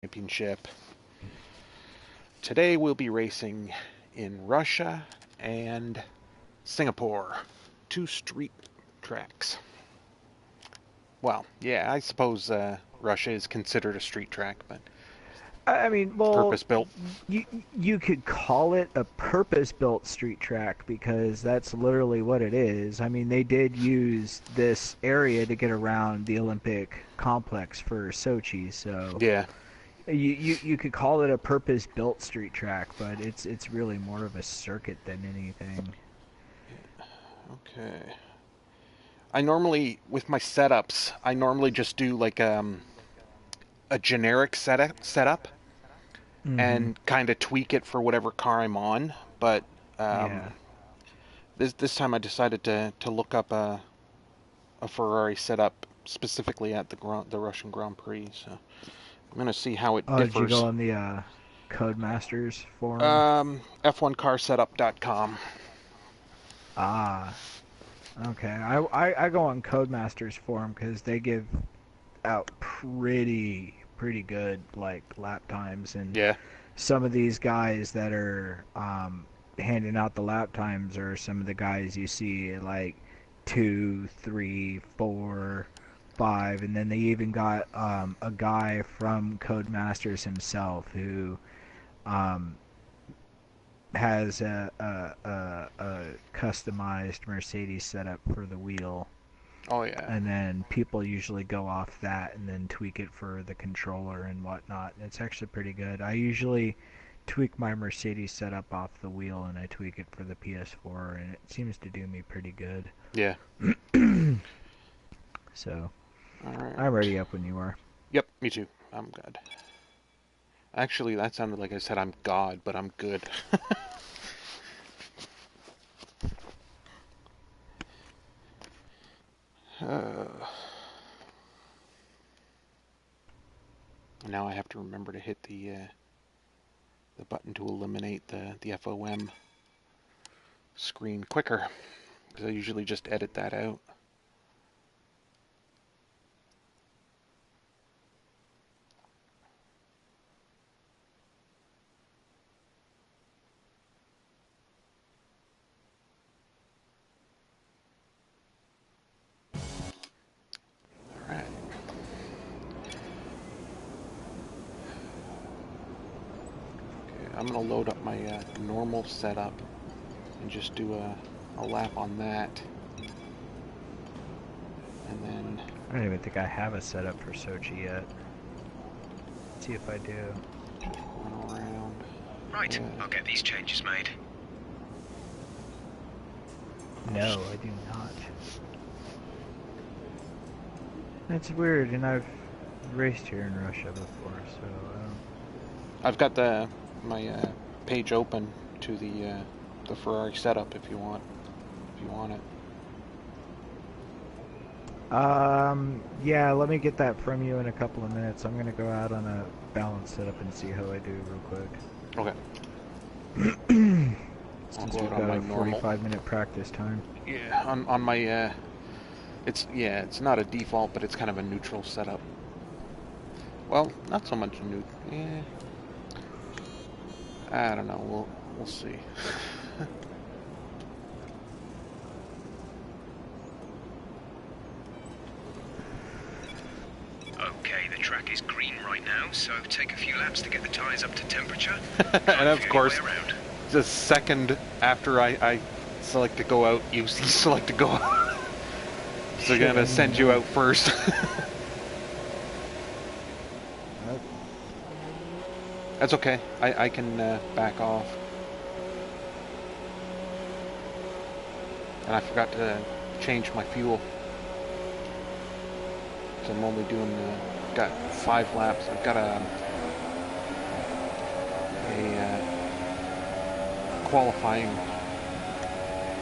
Championship. Today we'll be racing in Russia and Singapore. 2 street tracks. Well, yeah, I suppose Russia is considered a street track, but I mean, well, purpose-built. you could call it a purpose-built street track because that's literally what it is. I mean, they did use this area to get around the Olympic complex for Sochi, so Yeah. you could call it a purpose-built street track, but it's really more of a circuit than anything. Okay. I normally, with my setups, I normally just do like a generic setup Mm-hmm. and kind of tweak it for whatever car I'm on. But Yeah. this time I decided to look up a Ferrari setup specifically at the Russian Grand Prix. So I'm gonna see how it Oh, did you go differs. on the Codemasters forum? F1carsetup.com. Ah, okay. I go on Codemasters forum because they give out pretty good like lap times, and Yeah. some of these guys that are handing out the lap times are some of the guys you see at like 2, 3, 4, 5, and then they even got a guy from Codemasters himself who um, has a customized Mercedes setup for the wheel, Oh yeah. and then people usually go off that and then tweak it for the controller and whatnot. It's actually pretty good. I usually tweak my Mercedes setup off the wheel and I tweak it for the PS4, and it seems to do me pretty good. Yeah. So All I'm right. ready up when you are. Yep. Me too. I'm good. Actually, that sounded like I said I'm God, but I'm good. uh, now I have to remember to hit the button to eliminate the FOM screen quicker, because I usually just edit that out. All right. Okay, I'm gonna load up my normal setup and just do a lap on that, and then I don't even think I have a setup for Sochi yet. Let's see if I do. just run around. Right, Yeah. I'll get these changes made. No, I do not. That's weird, and I've raced here in Russia before, so I've got my page open to the Ferrari setup if you want it. yeah, let me get that from you in a couple of minutes. I'm gonna go out on a balance setup and see how I do real Okay. quick. I'll Since go we've out on got my a normal. 45-minute practice time. Yeah, on my it's not a default, but it's kind of a neutral setup. Well, not so much new. Yeah, I don't know. We'll see. Okay, the track is green right now, so take a few laps to get the tyres up to temperature. And of Feel your way course, around. the second after I select to go out, you select to go out. So they're Shit, I gonna didn't send you know. out first. Uh, That's okay. I can back off. And I forgot to change my fuel. So I'm only doing got 5 laps. I've got a qualifying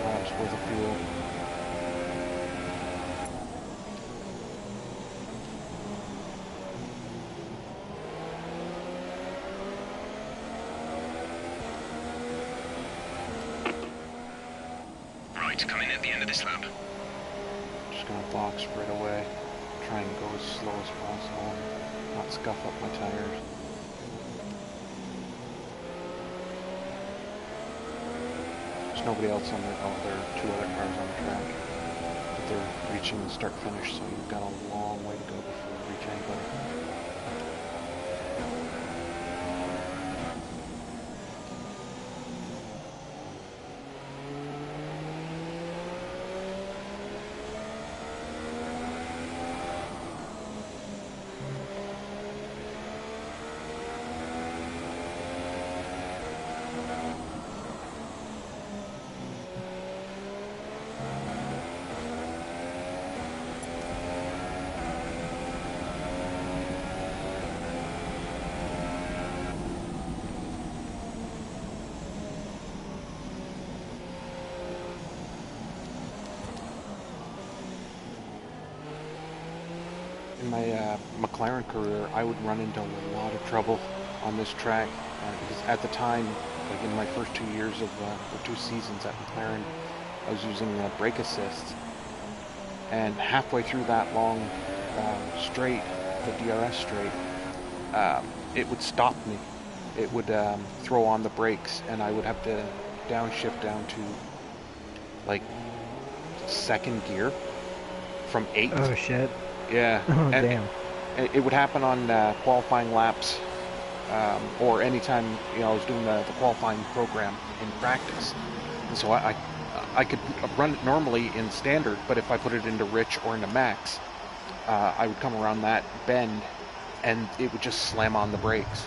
laps worth of fuel. Right, come in at the end of this lap. Just gonna box right away. Try and go as slow as possible. Not scuff up my tires. There's nobody else on the. Oh, there are 2 other cars on the track, but they're reaching the start finish, so you've got a long way to go before you reach anybody. In my McLaren career, I would run into a lot of trouble on this track because at the time, like in my first 2 years of or 2 seasons at McLaren, I was using brake assist, and halfway through that long straight, the DRS straight, it would stop me. It would throw on the brakes, and I would have to downshift down to like 2nd gear from 8th. Oh shit. Yeah. Oh and damn. it would happen on qualifying laps, or anytime I was doing the qualifying program in practice. And so I could run it normally in standard, but if I put it into rich or into max, I would come around that bend, and it would just slam on the brakes.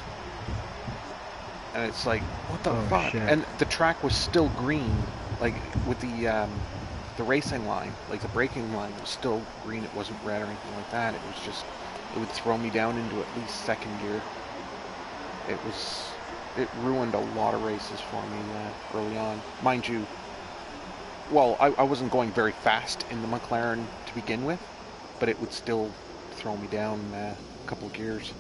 And it's like, what the fuck? Shit. And the track was still green, like with the racing line, like the braking line was still green. It wasn't red or anything like that. It was just, it would throw me down into at least 2nd gear. It ruined a lot of races for me early on. Mind you, well, I wasn't going very fast in the McLaren to begin with, but it would still throw me down a couple of gears.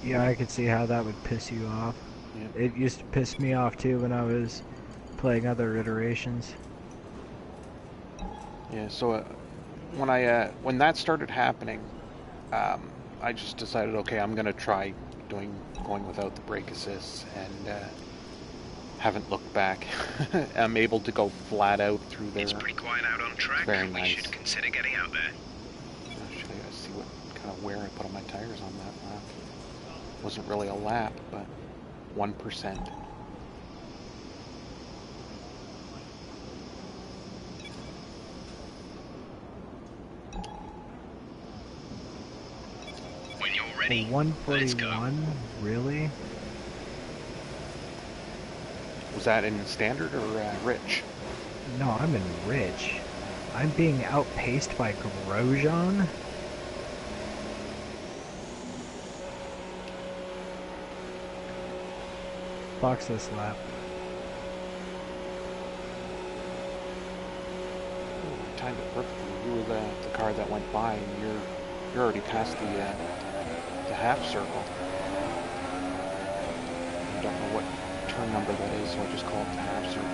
Yeah, I could see how that would piss you off. Yeah. It used to piss me off too when I was playing other iterations. Yeah, so when that started happening, I just decided, okay, I'm gonna try going without the brake assists, and haven't looked back. I'm able to go flat out through there. It's pretty quiet out on track. Very We nice. should consider getting out there. Actually, I see what kind of wear I put on my tires on that lap. Wasn't really a lap, but 1%. When you're ready, A let's go. 141? Really? Was that in standard or rich? No, I'm in rich. I'm being outpaced by Grosjean? Box this lap. You timed it perfectly. You were the car that went by, and you're already past the half circle. I don't know what turn number that is, so I just call it the half circle.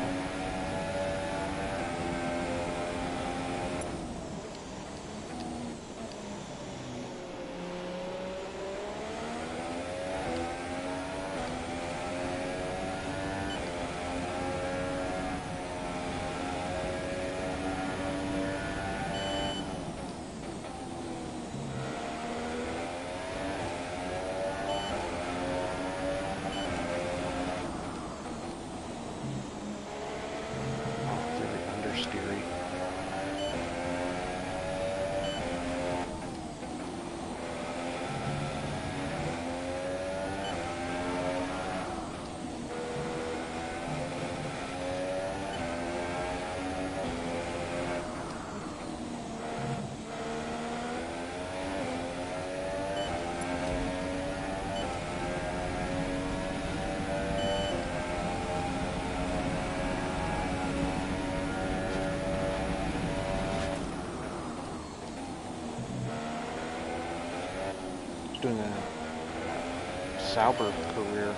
Doing a Sauber career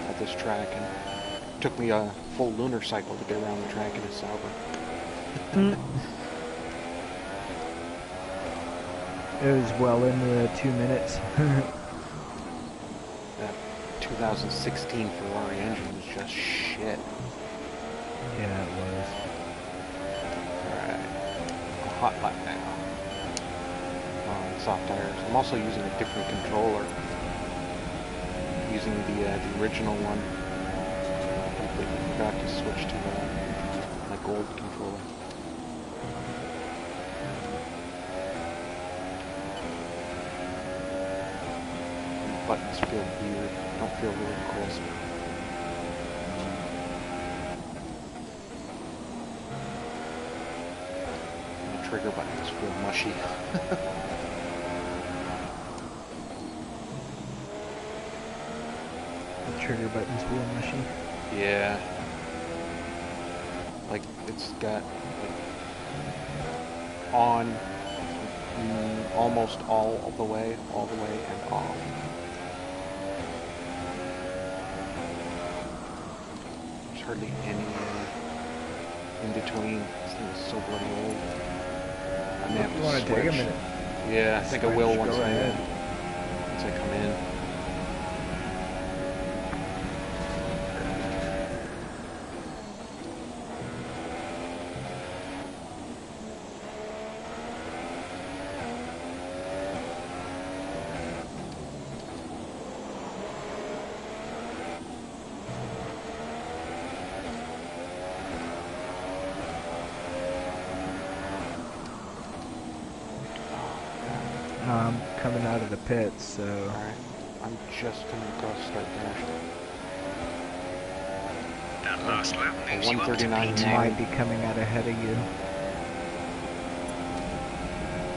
at this track, and it took me a full lunar cycle to get around the track in a Sauber. It was well into the 2 minutes. 2016 Ferrari engine was just shit. Yeah, it was. Alright. Hot lap now. On soft tires. I'm also using a different controller. Using the original one. I completely forgot to switch to my gold controller. Buttons feel weird. Don't feel really crisp. The trigger buttons feel mushy. The trigger buttons feel mushy. Yeah. Like it's got like on almost all the way, and off. There's hardly any in between. This thing is so bloody old. I may have You to want to take a switch. minute? Yeah, I think I will once I come in. I'm coming out of the pits, so... Alright, I'm just coming across start finish. That last lap moves you up to 139 P2. might be coming out ahead of you.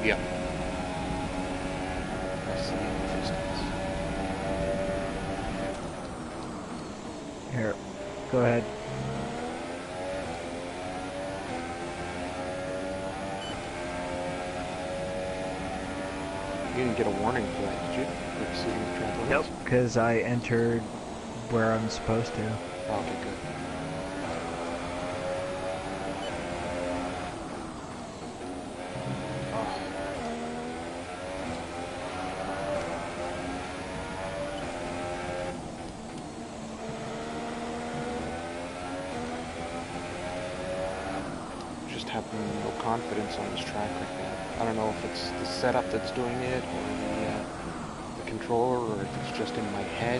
Yep. I see in the distance. Here, go ahead. You didn't get a warning for that, did you? Exceeding the track limits? Nope, because I entered where I'm supposed to. Oh, okay, good. Oh. Just have no confidence on this track right now. I don't know if it's the setup that's doing it, or the controller, or if it's just in my head.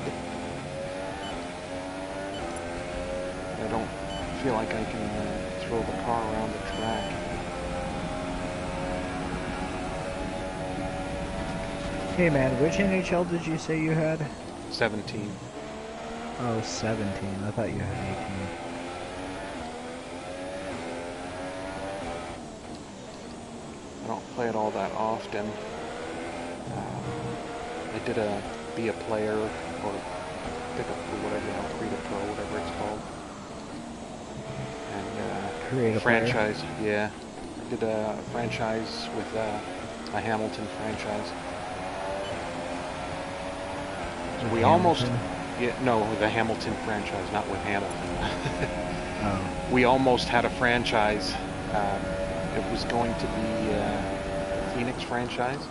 I don't feel like I can throw the car around the track. Hey man, which NHL did you say you had? 17. Oh, 17. I thought you had 18. I don't play it all that often. I did be a player, or pick up whatever the hell, Create a Pro, whatever it's called. And Create a franchise, yeah. I did a franchise with a Hamilton franchise. With We Hamilton? almost, yeah, no, the Hamilton franchise, not with Hamilton. Oh. We almost had a franchise. It was going to be a Phoenix franchise.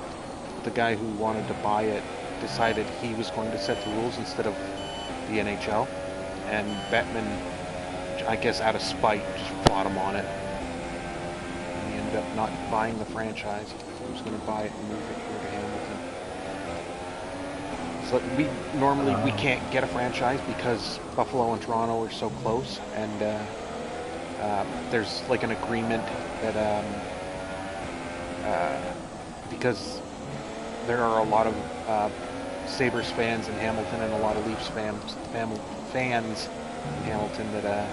The guy who wanted to buy it decided he was going to set the rules instead of the NHL. And Bettman, I guess out of spite, just fought him on it. And he ended up not buying the franchise. He was going to buy it and move it here to Hamilton. So we normally we can't get a franchise because Buffalo and Toronto are so close, and there's like an agreement that because there are a lot of Sabres fans in Hamilton and a lot of Leafs fans in Hamilton, that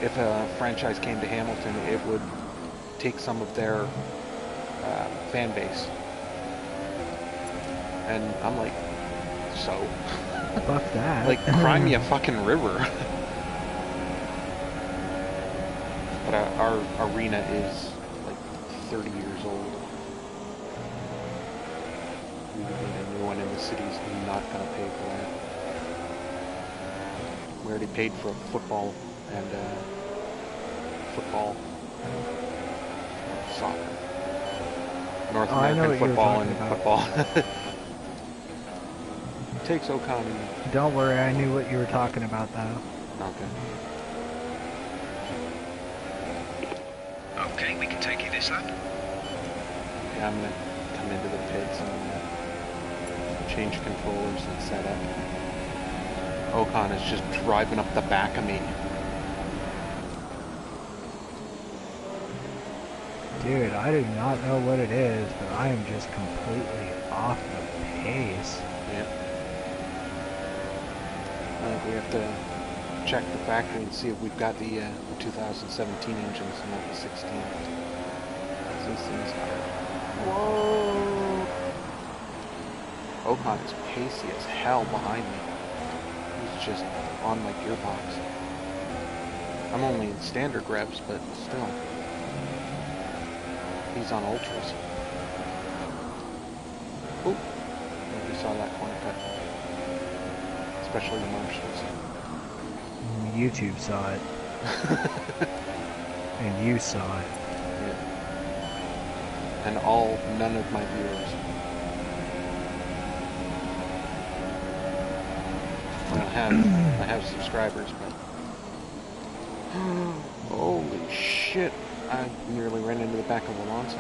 if a franchise came to Hamilton, it would take some of their fan base. And I'm like, so? Fuck that. Like, cry me a fucking river. But our arena is like 30 years old. We would need a new one in the city's not going to pay for that. We already paid for football and soccer. North I know American what you're football and talking about. football. It takes Ocon and... Don't worry, I knew what you were talking about, though. Okay. Okay, we can take you this lap. Yeah, I'm gonna come into the pits and change controllers and set up. Ocon is just driving up the back of me. Dude, I do not know what it is, but I am just completely off the pace. Yep. I think we have to check the factory and see if we've got the 2017 engines and not the 16. These things are... Whoa! Ocon is pacey as hell behind me. He's just on my gearbox. I'm only in standard revs, but still. He's on ultras. Oop! Nobody saw that corner cut. Especially the Martians. YouTube saw it. And you saw it. Yeah. And none of my viewers. I have subscribers, but holy shit! I nearly ran into the back of Alonso.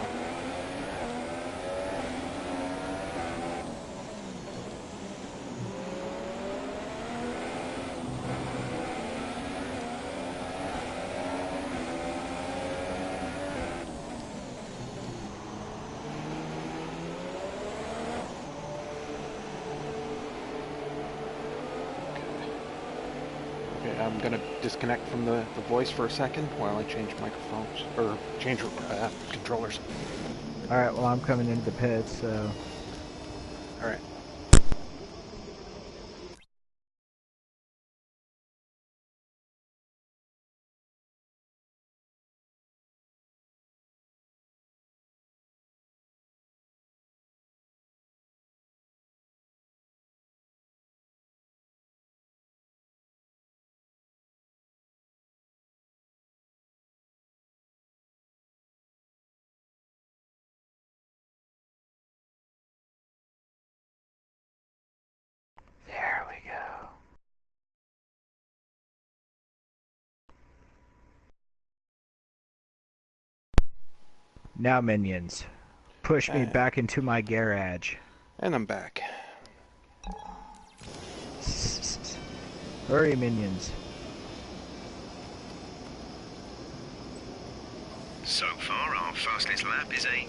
I'm gonna disconnect from the voice for a second while I change microphones, or change controllers. Alright, well I'm coming into the pits, so... Alright. There we go. Now, minions, push me back into my garage. And I'm back. Hurry, minions. So far, our fastest lap is a 1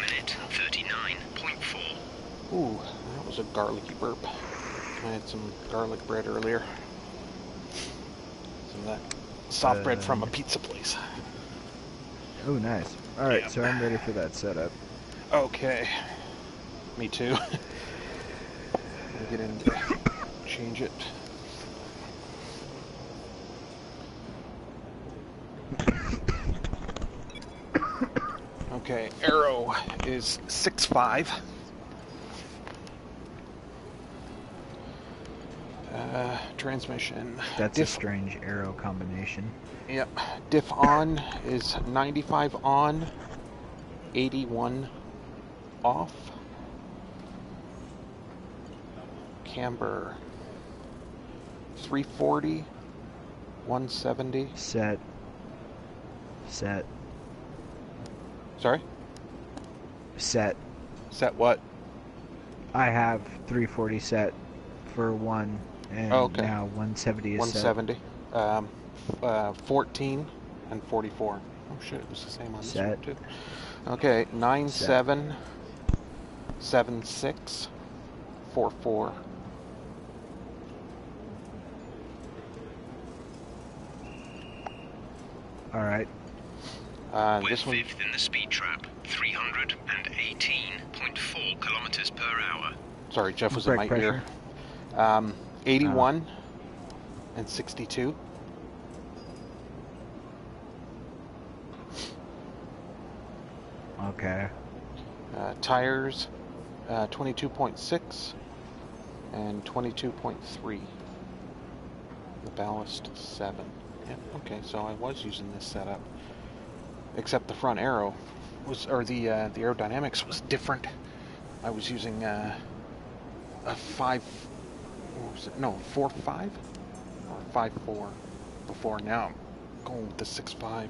minute 39.4. Ooh, that was a garlicky burp. I had some garlic bread earlier. Some of that soft bread from a pizza place. Oh, nice. Alright, Yep. so I'm ready for that setup. Okay. Me too. I'll get in there. Change it. Okay, arrow is 6.5. Transmission. That's a strange arrow combination. Yep. Diff on is 95 on, 81 off. Camber 340, 170. Set. Sorry? Set. Set what? I have 340 set for 1, and now 170 is 170. 14 and 44. Oh shit, it was the same on this one too. Okay, 97, 76, 44. Alright. We're This one. fifth in the speed trap, 318.4 kilometers per hour. Sorry, Jeff was in my Brake ear. 81 and 62. Okay. Tires, 22.6 and 22.3. The ballast 7. Yep. Okay, so I was using this setup, except the front arrow was, or the aerodynamics was different. I was using a 5 what was it? No, 4.5 or 5.4 before. Now I'm going with the 6.5.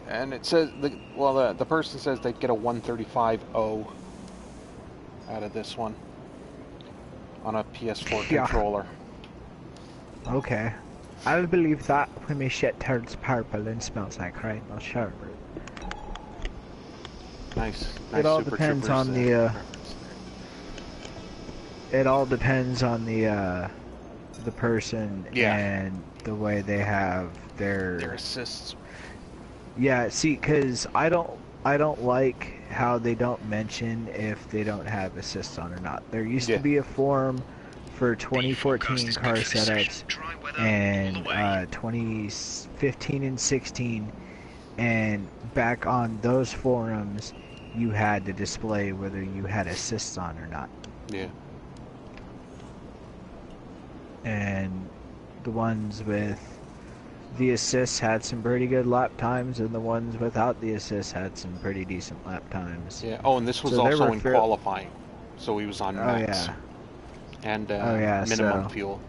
And it says, the person says they'd get a 135.0 out of this one on a PS4 Yeah. controller. Okay. I'll believe that when my shit turns purple and smells like rainbow sherbet. Nice It all Super depends Troopers, on the reference it all depends on the person Yeah. and the way they have there. Their assists. Yeah, see, cause I don't like how they don't mention if they don't have assists on or not. There used to be a forum for 2014 car setups and 2015 and 16, and back on those forums, you had to display whether you had assists on or not. Yeah. And the ones with the assists had some pretty good lap times, and the ones without the assists had some pretty decent lap times. Yeah. Oh, and this was So they also were in qualifying, so he was on Oh max yeah. and yeah, minimum so fuel.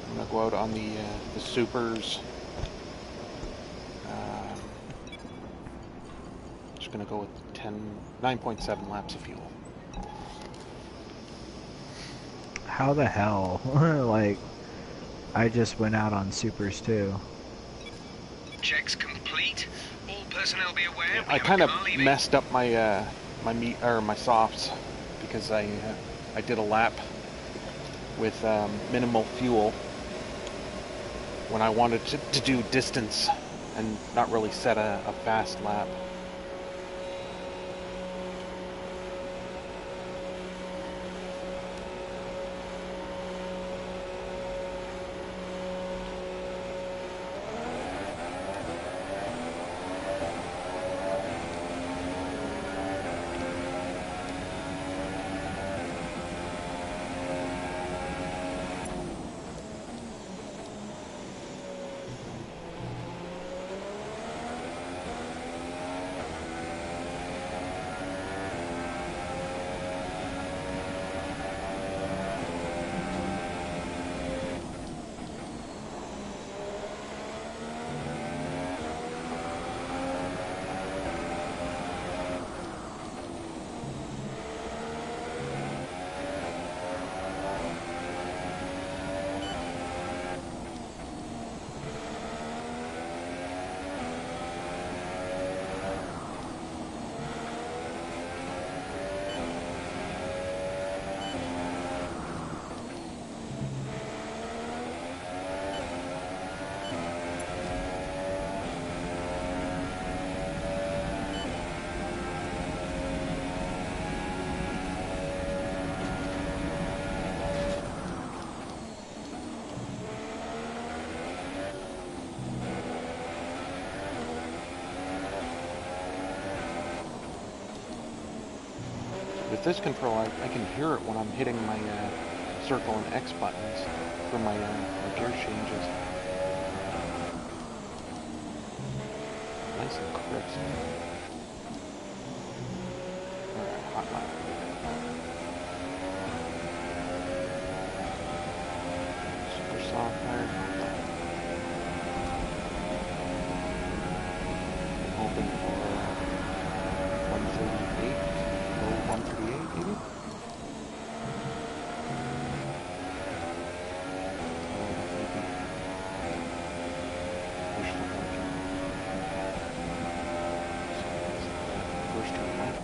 I'm gonna go out on the supers. Just gonna go with 9.7 laps of fuel. How the hell? Like, I just went out on supers too. Checks complete. All personnel be aware. Yeah, I kind of messed up my my softs because I did a lap with minimal fuel when I wanted to do distance and not really set a fast lap. With this control, I can hear it when I'm hitting my circle and X buttons for my gear changes. Nice and crisp. Alright, hot lap. Super soft tire, hot lap. Hoping for 138. 138 maybe? Push for first turn left.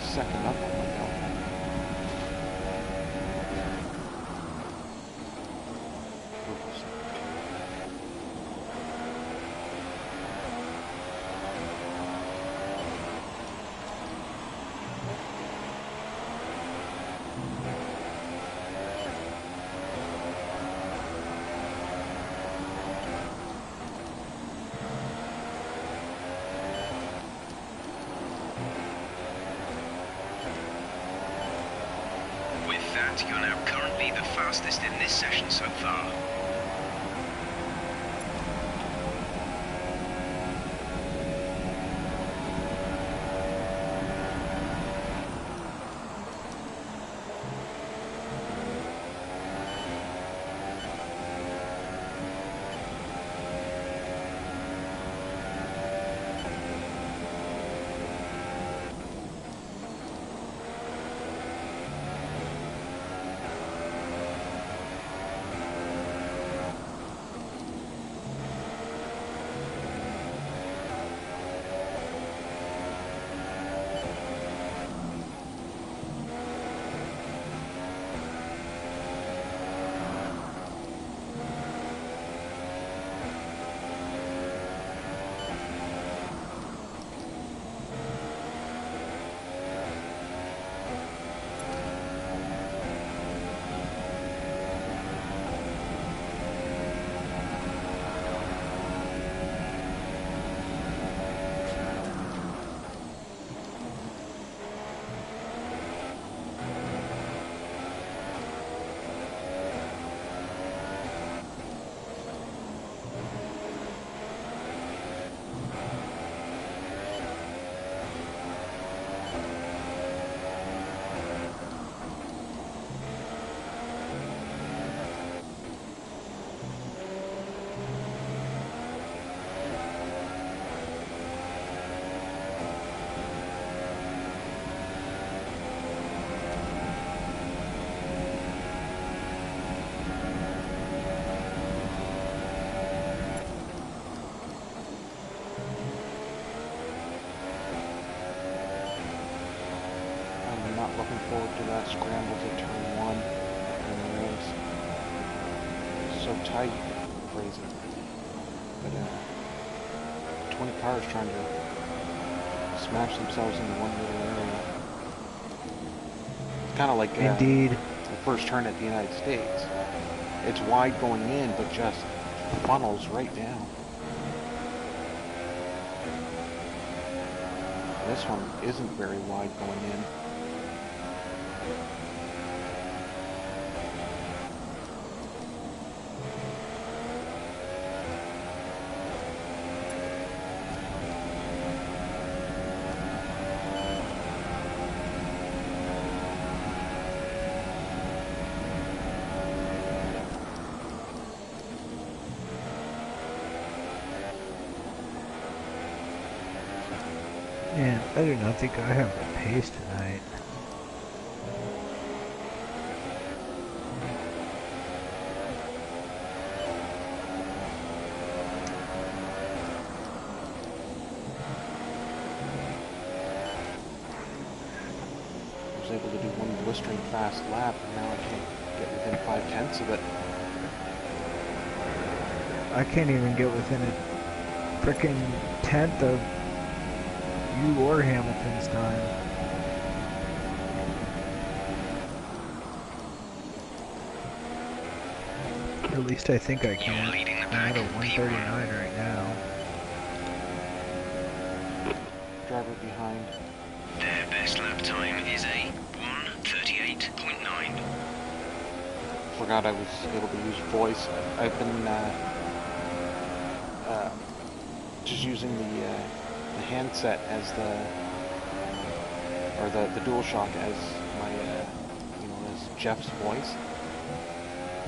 Second up on my belt. that. You're now currently the fastest in this session so far. Looking forward to that scramble to turn one in the race. It's so tight, crazy. But 20 cars trying to smash themselves into one little area. It's kind of like Indeed. the first turn at the United States. It's wide going in, but just funnels right down. This one isn't very wide going in. Man, I do not think I have the pace tonight. I was able to do one blistering fast lap, and now I can't get within 5/10 of it. I can't even get within a frickin' tenth of you or Hamilton's time. At least I think I can. You're leading the I'm pack. at a 139 right now. Driver behind. Their best lap time is a 1:38.9. Forgot I was able to use voice. I've been just using the handset as the DualShock as my as Jeff's voice.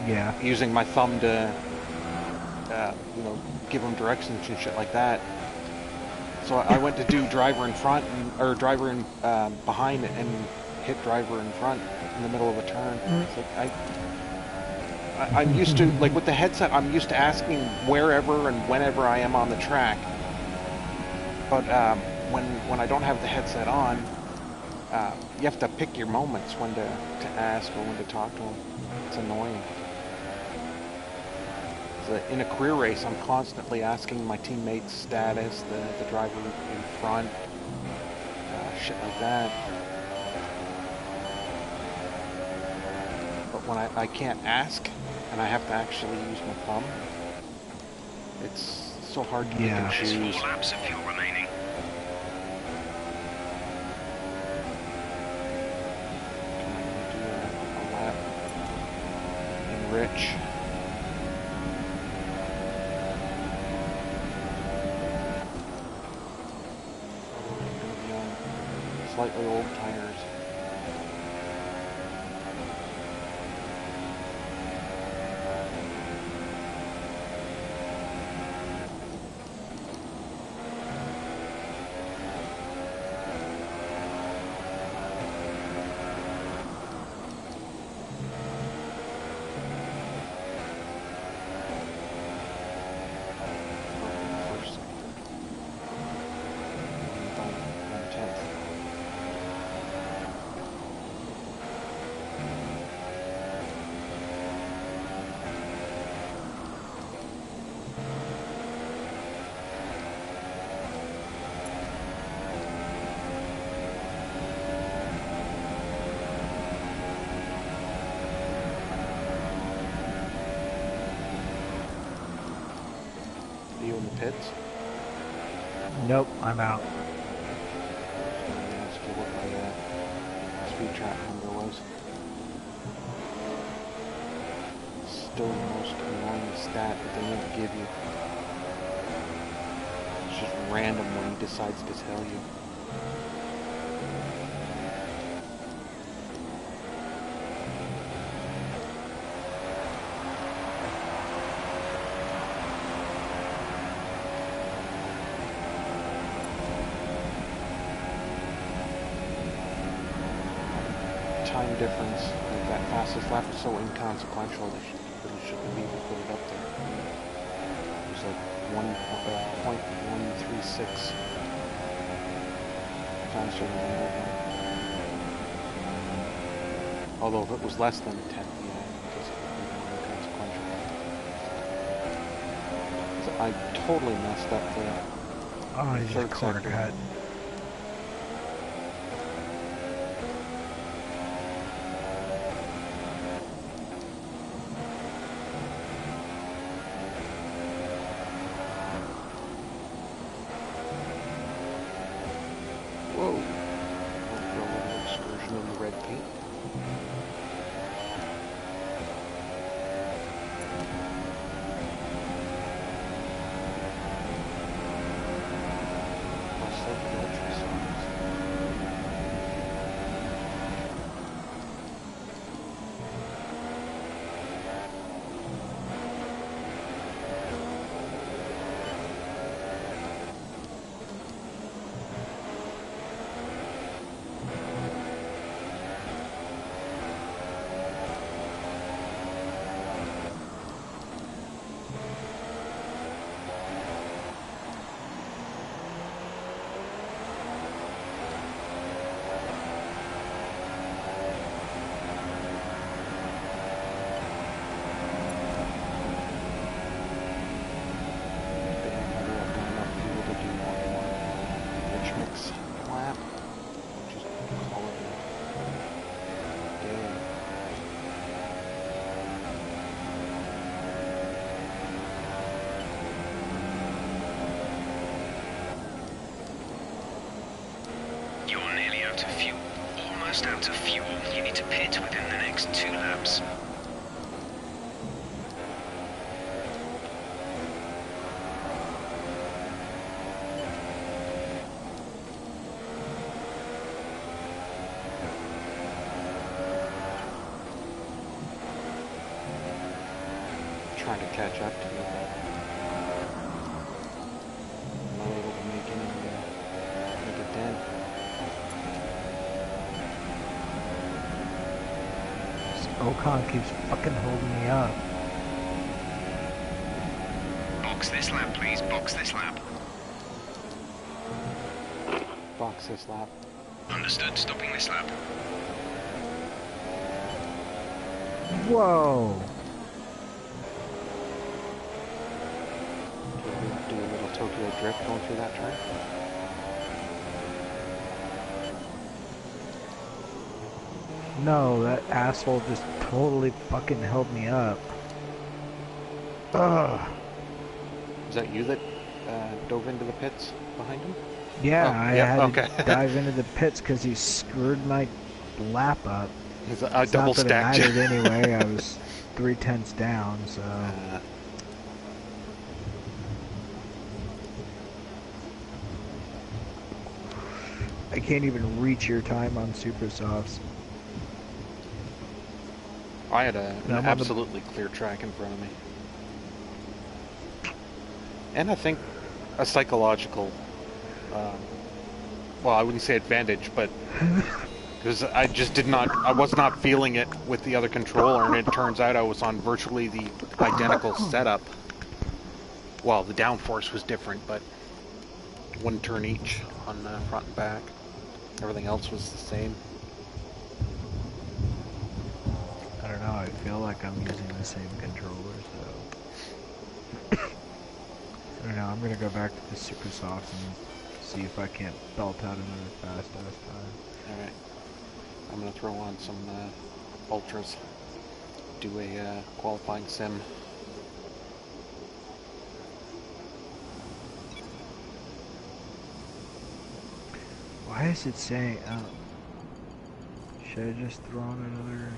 Yeah. Using my thumb to give him directions and shit like that. So I went to do driver in front or driver in behind and hit driver in front in the middle of a turn. It's like I'm used to, like with the headset, I'm used to asking wherever and whenever I am on the track. But when I don't have the headset on, you have to pick your moments when to ask or when to talk to them. It's annoying. So in a career race, I'm constantly asking my teammates' status, the driver in front, shit like that. But when I can't ask, and I have to actually use my thumb, it's so hard to pick and There's choose. 4 laps of fuel remaining. Can I do a lap rich. Slightly old tires. First, 1/10. Are you in the pits? Nope, I'm out. Ask you what my speed trap number was. Still the most annoying stat that they never give you. It's just random when he decides to tell you. Time difference with that fastest lap is so inconsequential that really shouldn't have even put it up there. It was like 1.136 faster than the other one. Although if it was less than 10, yeah, I guess it would be more inconsequential. So I totally messed up the Oh, he's just third corner sector. cut. Whoa! Went for a little excursion in the red paint. Plus, like the ultrasounds. Lap, just call it a day. You're nearly out of fuel. Almost out of fuel. You need to pit within the next 2 laps. Trying to catch up to you, but I'm not able to make a dent. Ocon keeps fucking holding me up. Box this lap, please. Box this lap. Box this lap. Understood. Stopping this lap. Whoa! Do a little Tokyo drift going through that turn. No, that asshole just totally fucking held me up. Ugh. Is that you that dove into the pits behind him? Yeah, Oh, I yeah, had okay. to dive into the pits because he screwed my lap up. I It's not double that it stacked you. mattered anyway. I was 3/10 down, so I can't even reach your time on super softs. I had an I'm on the absolutely clear track in front of me. And I think a psychological, well, I wouldn't say advantage, but because I just I was not feeling it with the other controller, and it turns out I was on virtually the identical setup. Well, the downforce was different, but one turn each on front and back. Everything else was the same. I don't know, I feel like I'm using the same controller, so I don't know, I'm gonna go back to the super softs and see if I can't belt out another fast ass time. Alright. I'm gonna throw on some ultras. Do a qualifying sim. Why is it saying, should I just throw on another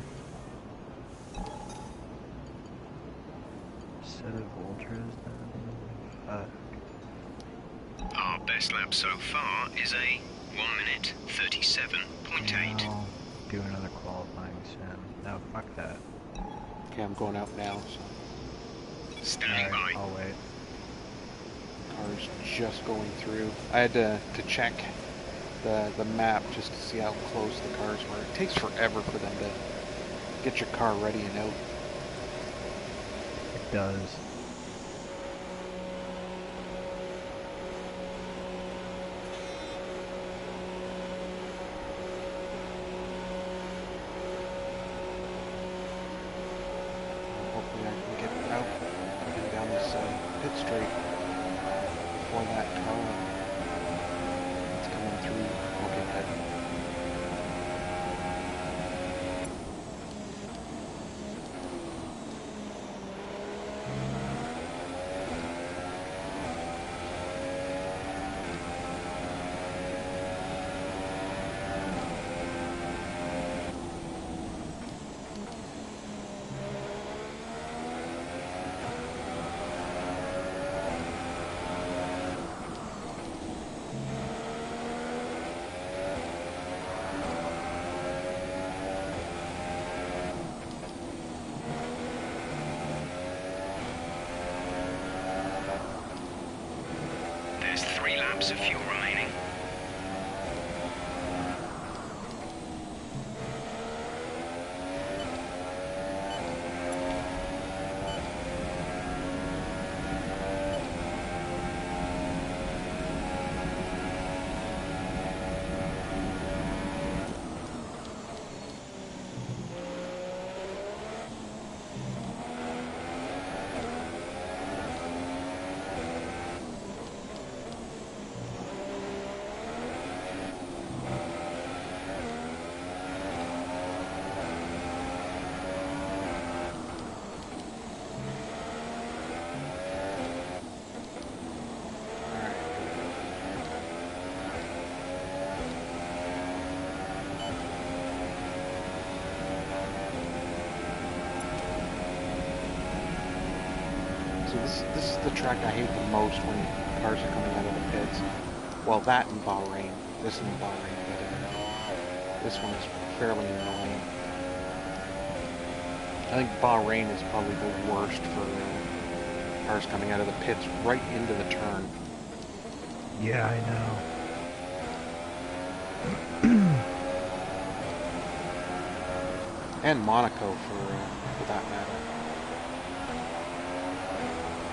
set of ultras then? Our best lap so far is a 1 minute 37.8. Yeah, I'll do another qualifying sim. No, fuck that. Okay, I'm going out now, so Standing Alright, by. I'll wait. car's just going through. I had to check the map just to see how close the cars were. It takes forever for them to get your car ready and out. It does. Hopefully I can get out and down this pit straight before that car that's coming through will get hit. There's 3 laps of fuel remaining. This is the track I hate the most when cars are coming out of the pits. Well, that and Bahrain. This and Bahrain, but this one is fairly annoying. I think Bahrain is probably the worst for cars coming out of the pits right into the turn. Yeah, I know. And Monaco for that matter.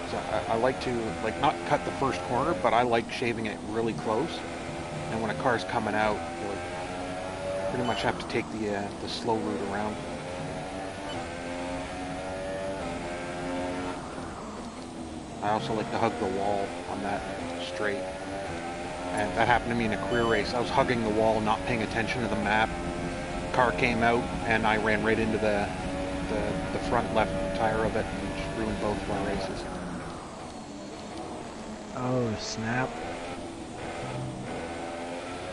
So I like to not cut the first corner, but I like shaving it really close. And when a car's coming out, you pretty much have to take the slow route around. I also like to hug the wall on that straight. And that happened to me in a career race. I was hugging the wall, not paying attention to the map. Car came out, and I ran right into the front left tire of it, and just ruined both of our races. Oh, snap.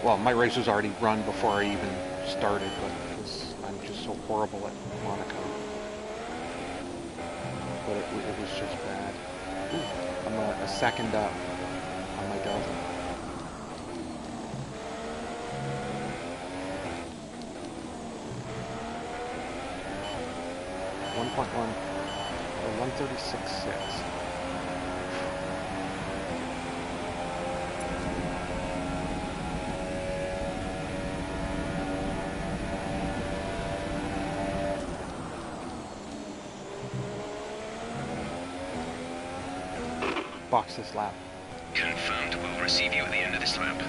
Well, my race was already run before I even started, but because I'm just so so horrible at Monaco. But it was just bad. Ooh, I'm a second up on my Delta. .1 or 136.6. Box this lap. Confirmed. We'll receive you at the end of this lap.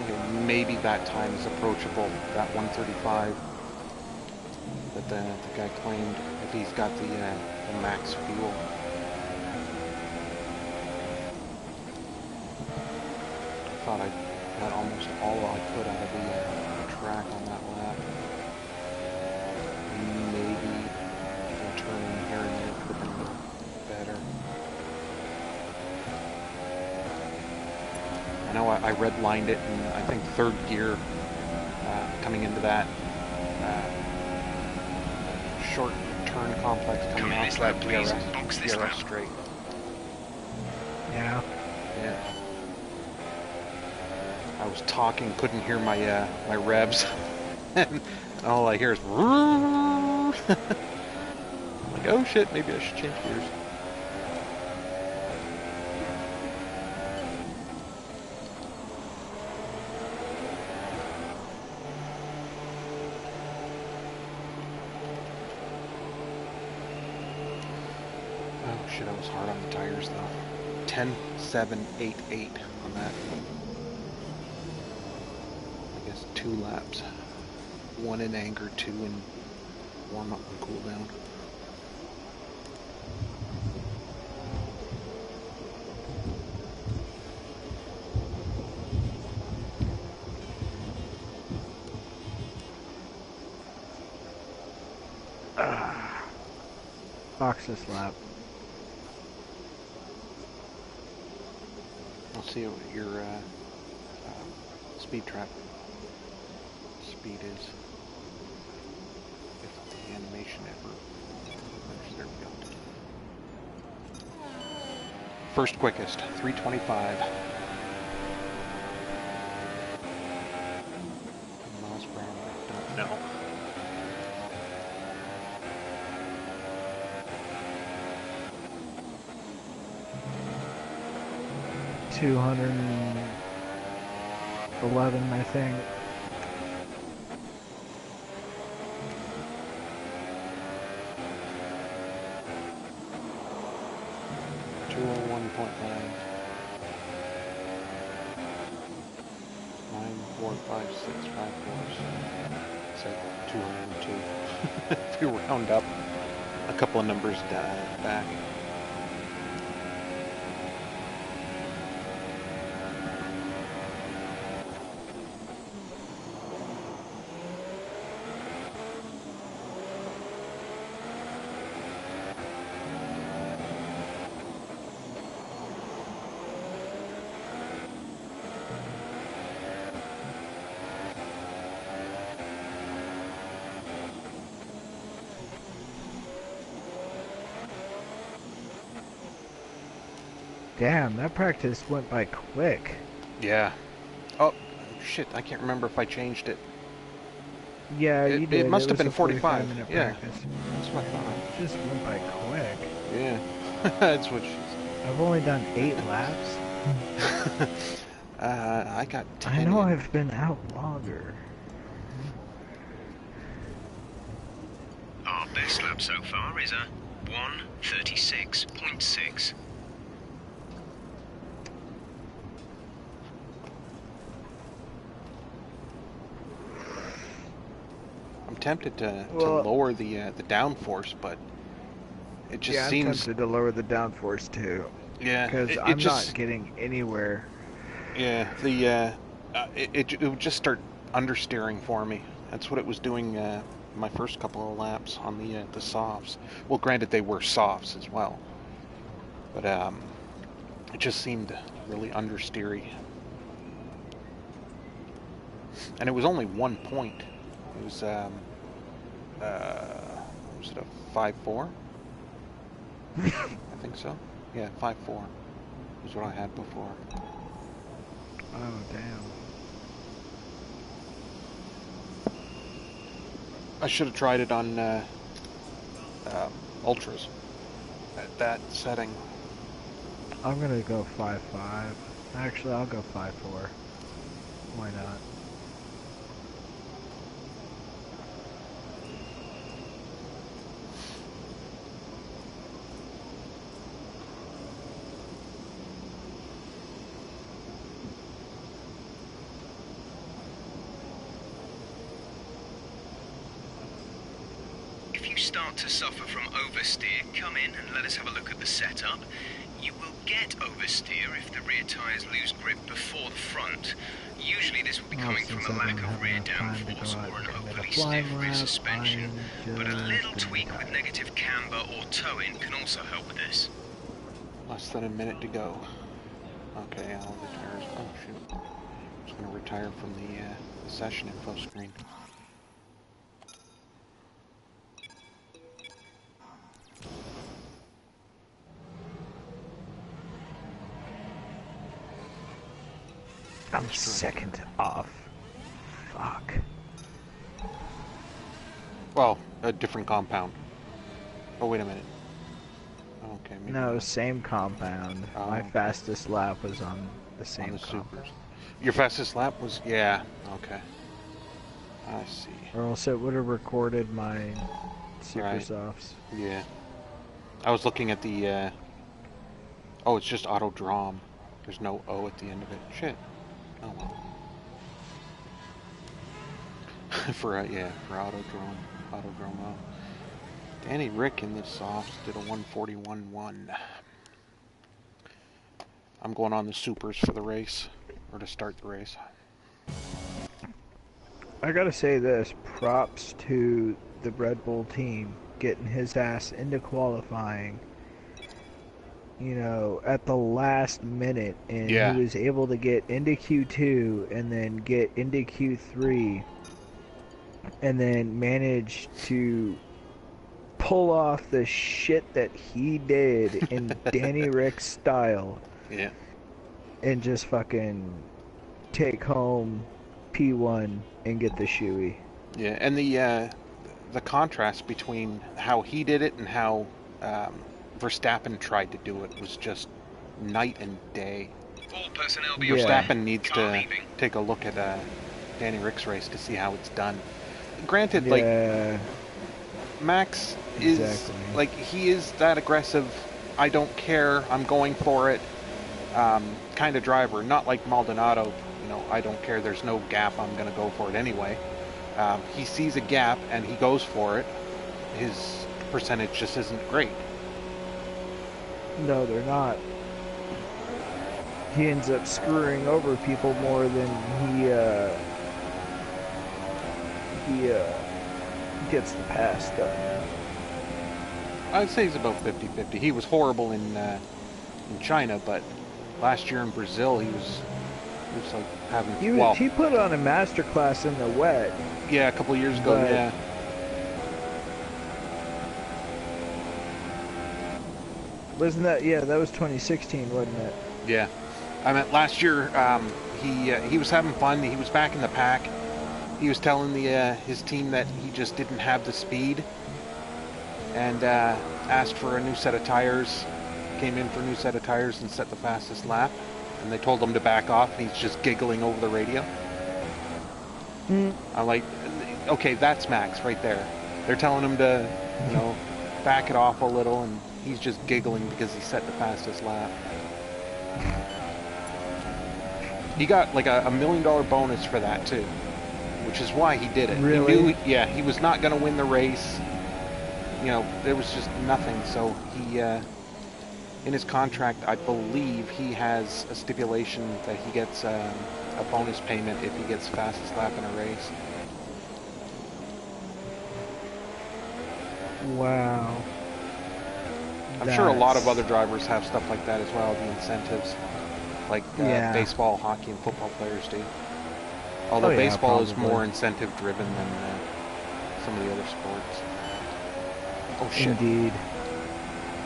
Okay, maybe that time is approachable. That 135 that the guy claimed, if he's got the max fuel. I thought I got almost all I could out of the track on that lap. Maybe a turn in here and there could have been a little better. I know I redlined it in, I think, third gear coming into that short turn complex coming off that DRS straight. Yeah. Yeah. I was talking, couldn't hear my my revs, and all I hear is I'm like, oh shit, maybe I should change gears. Oh shit, I was hard on the tires though. 10.788 on that. I guess 2 laps. 1 in anger, 2 in warm up and cool down. Box this lap. I'll see what your speed trap speed is. If the animation ever. There we go. First quickest, 325. Miles per hour, don't know. $211, I think. .9. 9, 4, 5, 6, 5, 4. Say 202. If you round up a couple of numbers back. Damn, that practice went by quick. Yeah. Oh, shit, I can't remember if I changed it. Yeah, you did. It must have was been a 45. 45-minute Yeah. practice. That's what I thought. It just went by quick. Yeah. That's what she said. I've only done 8 laps. I got 10. I know I've been out longer. Our best lap so far is a 1:36.6. I'm tempted to lower the downforce, but it just seems. I'm tempted to lower the downforce too. Yeah, because I'm not getting anywhere. Yeah, the it would just start understeering for me. That's what it was doing my first couple of laps on the softs. Well, granted they were softs as well, but It just seemed really understeery. And it was only 1 point. It was, was it a 5-4? I think so. Yeah, 5-4 was what I had before. Oh, damn. I should have tried it on ultras at that setting. I'm gonna go 5-5. Actually, I'll go 5-4. Why not? If you start to suffer from oversteer, come in and let us have a look at the setup. You will get oversteer if the rear tyres lose grip before the front. Usually this will be coming from a lack of rear downforce or an overly stiff rear suspension, but a little tweak with negative camber or toe-in can also help with this. Less than a minute to go. Okay, I'll retire. Oh shoot. I'm just gonna retire from the session info screen. I'm second off. Fuck. Well, a different compound. Oh, wait a minute. Okay, maybe No, not. same compound. Oh, My okay. fastest lap was on the On same the compound. supers. Your fastest lap was? Yeah, okay. I see. Or else it would have recorded my super Right. softs. Yeah. I was looking at the, oh, it's just Autodrom. There's no O at the end of it. Shit. Oh well. for Autodrom. Autodrom. Danny Rick in the softs did a 141.1. I'm going on the supers for the race, or to start the race. I gotta say this, props to the Red Bull team getting his ass into qualifying, you know, at the last minute, and Yeah. he was able to get into Q2 and then get into Q3 and then manage to pull off the shit that he did in Danny Rick's style. Yeah. And just fucking take home P1 and get the shoey. Yeah, and the contrast between how he did it and how Verstappen tried to do it was just night and day. All personnel be Yeah. Verstappen needs Car to leaving. take a look at Danny Rick's race to see how it's done. Granted, Yeah, like Max is exactly. like he is that aggressive. I don't care. I'm going for it. Kind of driver. Not like Maldonado. You know, I don't care. There's no gap. I'm going to go for it anyway. He sees a gap and he goes for it. His percentage just isn't great. No, they're not. He ends up screwing over people more than he gets the pass done. I'd say he's about 50-50. He was horrible in China, but last year in Brazil he was like having He put on a masterclass in the wet. yeah, a couple of years ago, but- yeah. Wasn't that? Yeah, that was 2016, wasn't it? Yeah. I meant last year he was having fun. He was back in the pack. He was telling his team that he just didn't have the speed and asked for a new set of tires. Came in for a new set of tires and set the fastest lap. And they told him to back off, and he's just giggling over the radio. I'm like, okay, that's Max right there. They're telling him to, you know, back it off a little, and he's just giggling because he set the fastest lap. He got like a $1 million bonus for that too, which is why he did it. Really? He knew, he was not going to win the race. You know, there was just nothing. So he, in his contract, I believe he has a stipulation that he gets a bonus payment if he gets fastest lap in a race. Wow. I'm sure a lot of other drivers have stuff like that as well, the incentives, like Yeah. baseball, hockey, and football players do. Although yeah, baseball is probably. more incentive driven than some of the other sports. Oh shit. Indeed.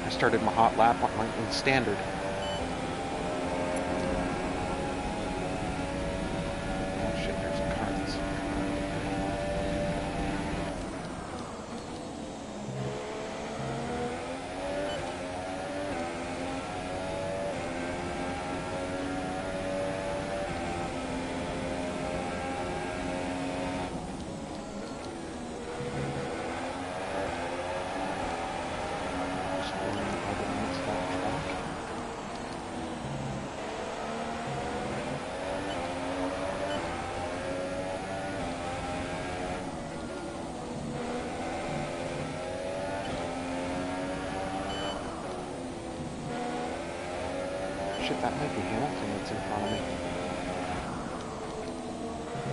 I started my hot lap in standard. Oh shit, there's a car that's... Shit, that might be Hamilton that's in front of me.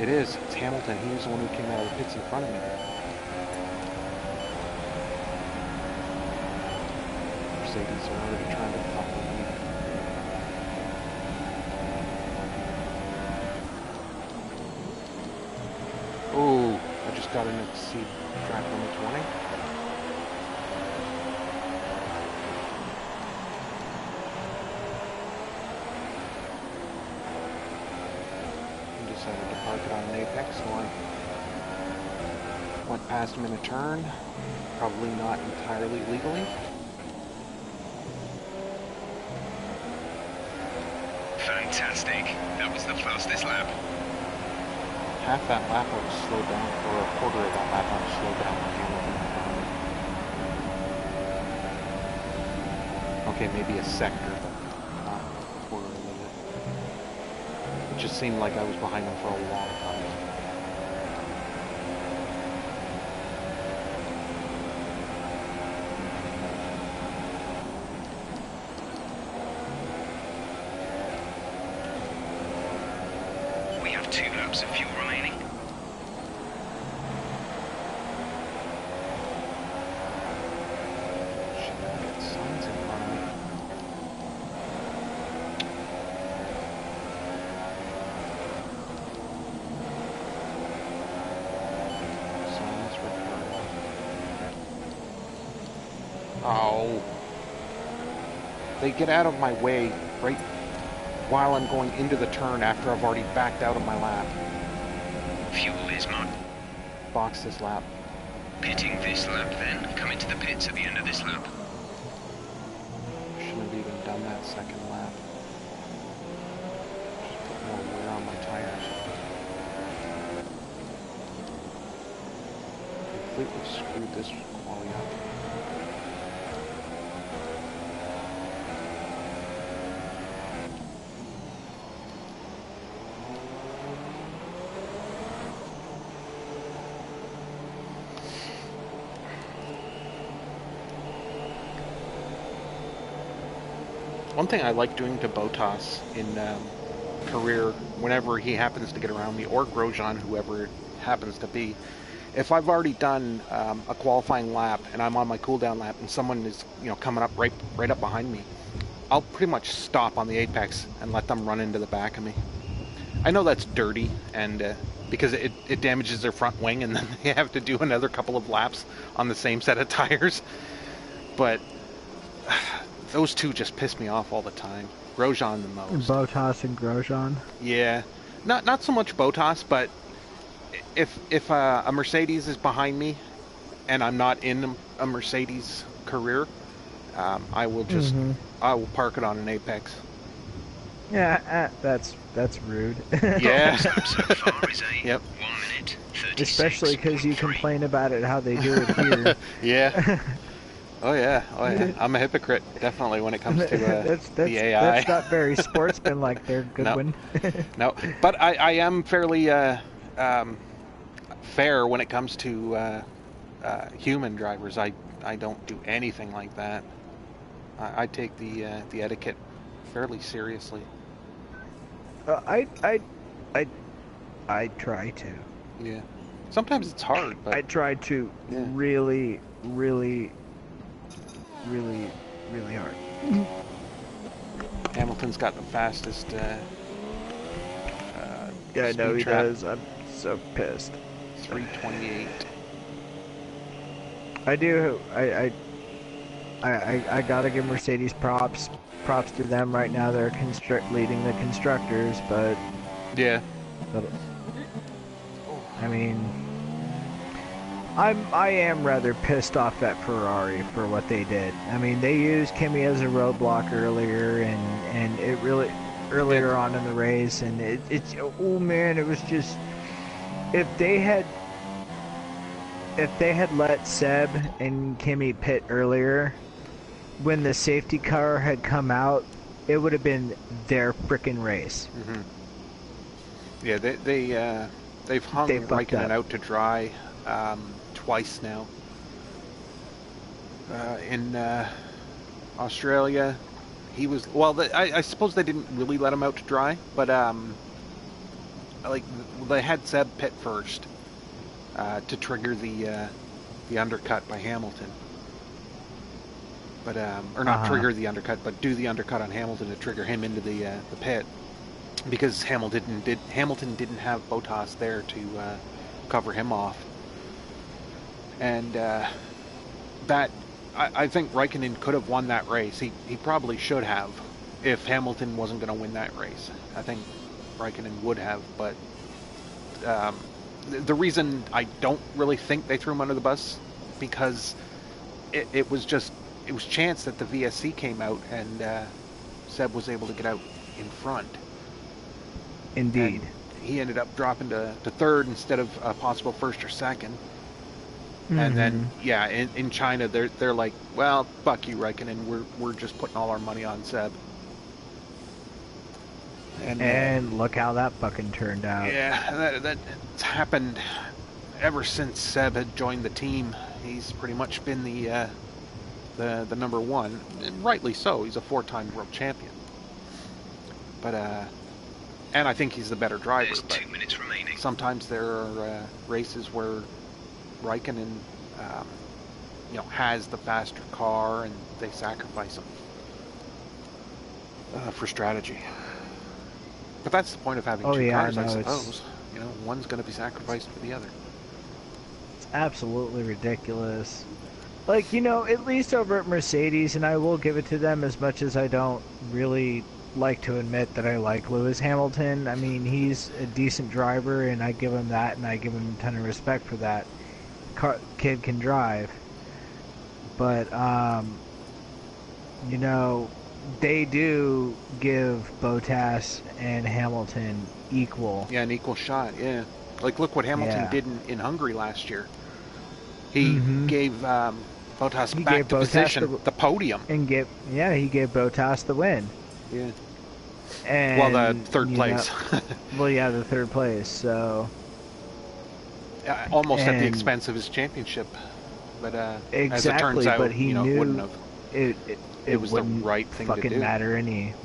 It is. It's Hamilton. He was the one who came out of the pits in front of me. Mercedes are already trying to fuck with me. Ooh, I just got in to see track number 20. Decided to park it on an apex, so I went past him in a turn, probably not entirely legally. Fantastic. That was the fastest lap. Half that lap I was slowed down, or a quarter of that lap I was slowed down by Hamilton in front of me. Okay, maybe a sector, but not a quarter of it. It just seemed like I was behind him for a long time. We have 2 laps of fuel remaining. Shit, I got signs in front of me. Signs referred. Oh. They get out of my way right while I'm going into the turn after I've already backed out of my lap. Fuel is marked. Box this lap. Pitting this lap then. Come into the pits at the end of this lap. Shouldn't have even done that second lap. Just put more wear on my tires. Completely screwed this quality up. One thing I like doing to Bottas in career, whenever he happens to get around me, or Grosjean, whoever it happens to be, if I've already done a qualifying lap and I'm on my cooldown lap and someone is coming up right up behind me, I'll pretty much stop on the apex and let them run into the back of me. I know that's dirty, and because it damages their front wing, and then they have to do another couple of laps on the same set of tires, but those two just piss me off all the time. Grosjean the most. Bottas and Grosjean. Yeah, not so much Bottas, but if a Mercedes is behind me, and I'm not in a Mercedes career, I will just I will park it on an apex. Yeah, that's rude. Yeah. So far is a Yep. 1 minute 36. Especially because you complain about it how they do it here. Yeah. Oh yeah. I'm a hypocrite, definitely, when it comes to the AI. That's not very sportsman-like there, Goodwin. No, but I am fairly fair when it comes to human drivers. I don't do anything like that. I take the etiquette fairly seriously. I try to. Yeah. Sometimes it's hard, but I try to Yeah. really really hard. Hamilton's got the fastest Yeah, I know speed he trap, does. I'm so pissed. 328. I do. I gotta give Mercedes props. Props to them right now. They're leading the constructors, but Yeah. I mean, I am rather pissed off at Ferrari for what they did. I mean, they used Kimi as a roadblock earlier, and it really earlier on in the race, and it's oh man, it was just if they had let Seb and Kimi pit earlier when the safety car had come out, it would have been their frickin' race. Mm-hmm. Yeah, they've hung Raikkonen out to dry twice now. In Australia, he was I suppose they didn't really let him out to dry, but like they had Seb pit first to trigger the undercut by Hamilton. But or not trigger the undercut, but do the undercut on Hamilton to trigger him into the pit, because Hamilton didn't have Bottas there to cover him off, and that I think Raikkonen could have won that race. He probably should have, if Hamilton wasn't going to win that race. I think Raikkonen would have, but the reason I don't really think they threw him under the bus, because it was chance that the VSC came out and Seb was able to get out in front. Indeed. And he ended up dropping to third instead of a possible first or second. Mm-hmm. And then, yeah, in China, they're like, well, fuck you, Raikkonen. We're just putting all our money on Seb. And look how that fucking turned out. Yeah, that's happened ever since Seb had joined the team. He's pretty much been the number one, and rightly so. He's a 4-time world champion. But and I think he's the better driver. There's 2 minutes remaining. Sometimes there are races where Raikkonen, has the faster car, and they sacrifice him for strategy. But that's the point of having two cars, I suppose. One's going to be sacrificed for the other. It's absolutely ridiculous. Like, at least over at Mercedes, and I will give it to them as much as I don't really like to admit that I like Lewis Hamilton. I mean, he's a decent driver, and I give him that, and I give him a ton of respect for that. Kid can drive. But, they do give Bottas and Hamilton equal. Yeah, an equal shot, yeah. Like, look what Hamilton did in Hungary last year. He gave Bottas back to position, the podium. And he gave Bottas the win. Yeah. And, the third place. The third place, so... almost at the expense of his championship. But exactly, as it turns out, but he knew it wouldn't have. It was the right thing to do. Fucking matter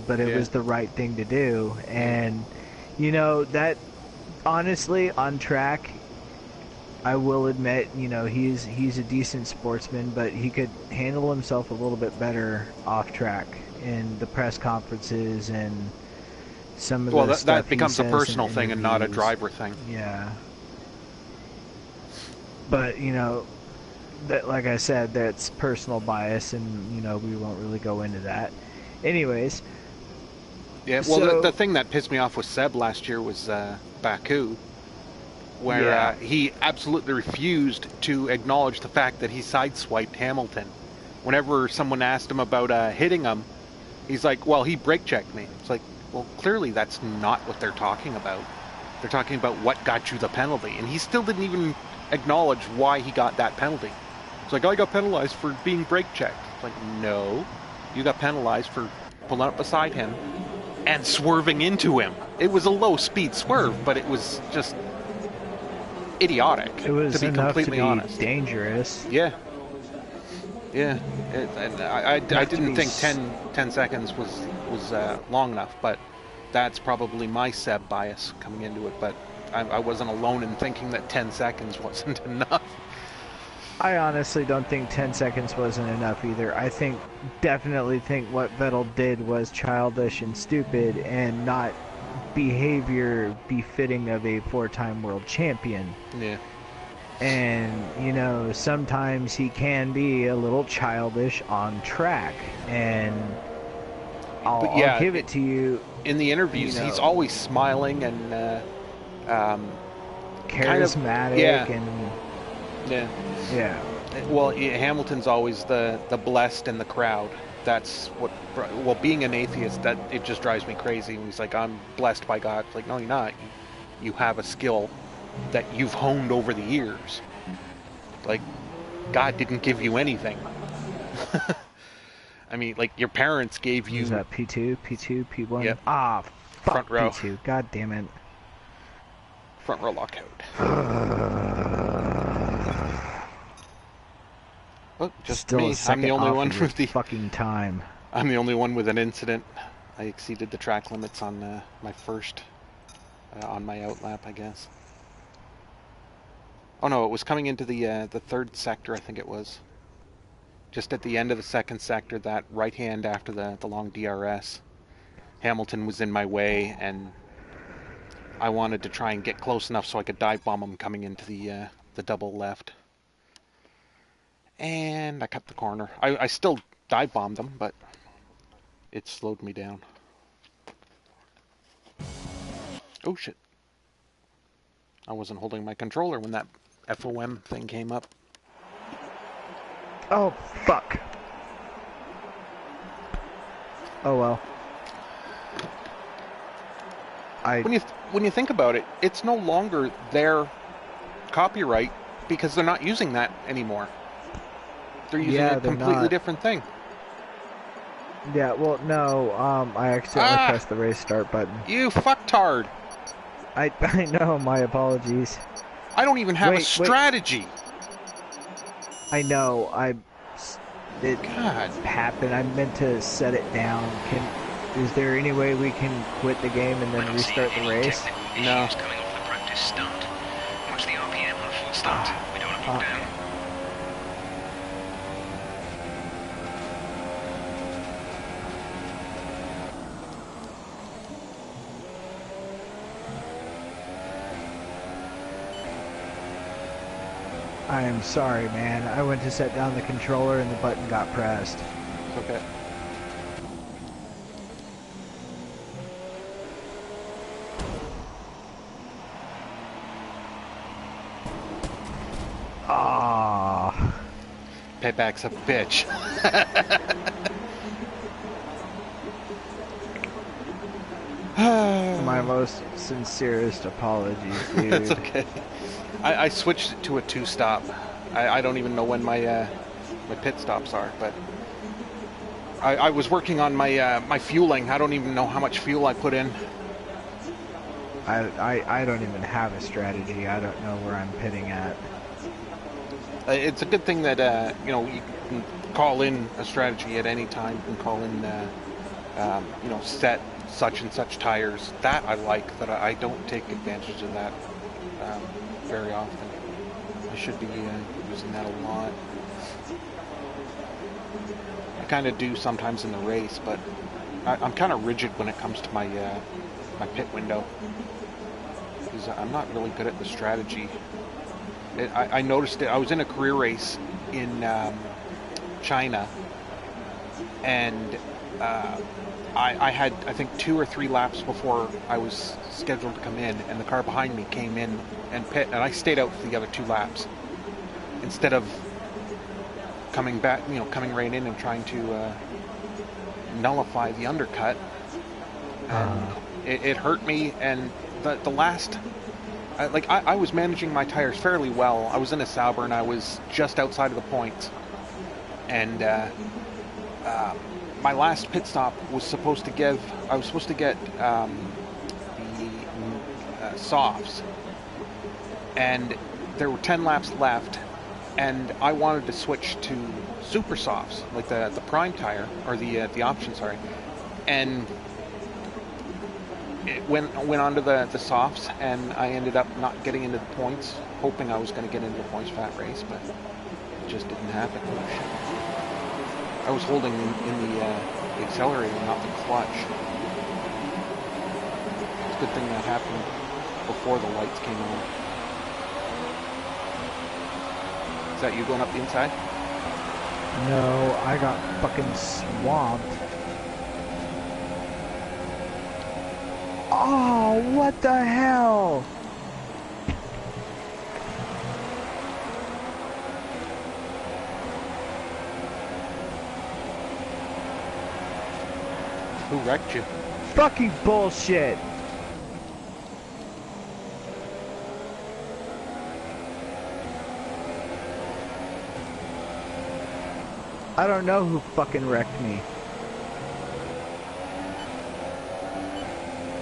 but it was the right thing to do. And, that, honestly, on track... I will admit, he's a decent sportsman, but he could handle himself a little bit better off track in the press conferences and some of the stuff that becomes a personal thing and not a driver thing. Yeah. But, that, like I said, that's personal bias, and, we won't really go into that. Anyways. Yeah, well, the thing that pissed me off with Seb last year was Baku, where he absolutely refused to acknowledge the fact that he sideswiped Hamilton. Whenever someone asked him about hitting him, he's like, well, he brake checked me. It's like, well, clearly that's not what they're talking about. They're talking about what got you the penalty. And he still didn't even acknowledge why he got that penalty. It's like, I got penalized for being brake checked. It's like, no, you got penalized for pulling up beside him and swerving into him. It was a low-speed swerve, but it was just... idiotic. It was to be enough completely to be honest. Dangerous. Yeah. And I didn't think 10 seconds was long enough, but that's probably my Seb bias coming into it. But I wasn't alone in thinking that 10 seconds wasn't enough. I honestly don't think 10 seconds wasn't enough either. I definitely think what Vettel did was childish and stupid and not behavior befitting of a four-time world champion. Yeah. And, you know, sometimes he can be a little childish on track. And I'll give it to you. In the interviews, he's always smiling and charismatic and... Yeah. Well, Hamilton's always the blessed in the crowd. That's what. Well, being an atheist, that it just drives me crazy. He's like, I'm blessed by God. It's like, no, you're not. You have a skill that you've honed over the years. Like, God didn't give you anything. I mean, like, your parents gave you... Is that P2, P2, P1? Yep. Ah, fuck front row. P2. God damn it. Front row lockout. Oh, just still me. I'm the only one with the fucking time. I'm the only one with an incident. I exceeded the track limits on my first, on my out lap, I guess. Oh no, it was coming into the third sector, I think it was. Just at the end of the second sector, that right hand after the long DRS. Hamilton was in my way, and I wanted to try and get close enough so I could dive bomb him coming into the double left. And I cut the corner. I still dive bombed them, but it slowed me down. Oh shit. I wasn't holding my controller when that FOM thing came up. Oh, fuck. Oh well. When you think about it, it's no longer their copyright because they're not using that anymore. They're using a completely different thing. Yeah, well, no, I accidentally pressed the race start button. You fucktard! I know, my apologies. I don't even have a strategy! I know, it happened. I meant to set it down. Is there any way we can quit the game and then restart the race? No. Coming off the practice start. Watch the RPM on a full start. We don't want to put down. I am sorry, man. I went to set down the controller and the button got pressed. It's okay. Ah. Payback's a bitch. My most sincerest apologies, dude. It's okay. I switched it to a two-stop. I don't even know when my my pit stops are, but I was working on my my fueling. I don't even know how much fuel I put in. I don't even have a strategy. I don't know where I'm pitting at. It's a good thing that you know, you can call in a strategy at any time. You can call in you know, set such and such tires. That I like. That I don't take advantage of that very often. I should be using that a lot. I kind of do sometimes in the race, but I'm kind of rigid when it comes to my my pit window, because I'm not really good at the strategy. I noticed it. I was in a career race in China, and I had, I think, 2 or 3 laps before I was scheduled to come in, and the car behind me came in and pit, and I stayed out for the other 2 laps instead of coming back, you know, coming right in and trying to nullify the undercut. And it hurt me, and the last, I was managing my tires fairly well. I was in a Sauber, and I was just outside of the points, and my last pit stop was supposed to get the softs, and there were 10 laps left, and I wanted to switch to super softs, like the prime tire, or the option, sorry, and it went onto the softs, and I ended up not getting into the points, hoping I was going to get into the points for that race, but just didn't happen. Oh, shit. I was holding in the accelerator, not the clutch. It's a good thing that happened before the lights came on. Is that you going up the inside? No, I got fucking swamped. Oh, what the hell? Who wrecked you? Fucking bullshit. I don't know who fucking wrecked me.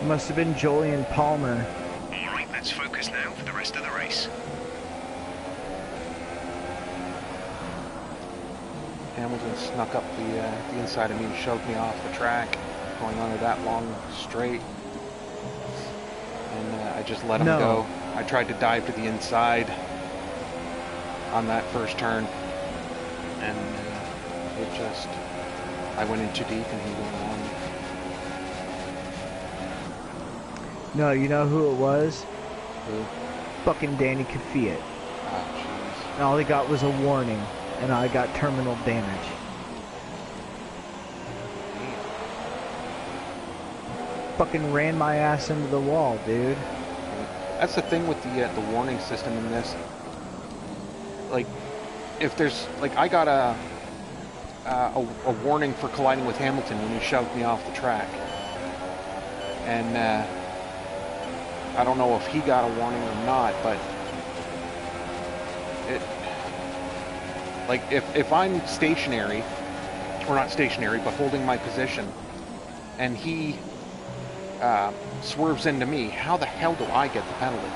It must have been Julian Palmer. Alright, let's focus now for the rest of the race. Hamilton snuck up the inside of me and shoved me off the track, going onto that long straight. And I just let him go. I tried to dive to the inside on that first turn, and I went in too deep and he went on me. No, you know who it was? Who? Fucking Danny Kvyat. Ah, jeez. And all he got was a warning, and I got terminal damage. Fucking ran my ass into the wall, dude. That's the thing with the warning system in this. Like, if there's, like, I got a warning for colliding with Hamilton when he shoved me off the track, and I don't know if he got a warning or not, but it, like, if I'm stationary, or not stationary, but holding my position, and he swerves into me, how the hell do I get the penalty?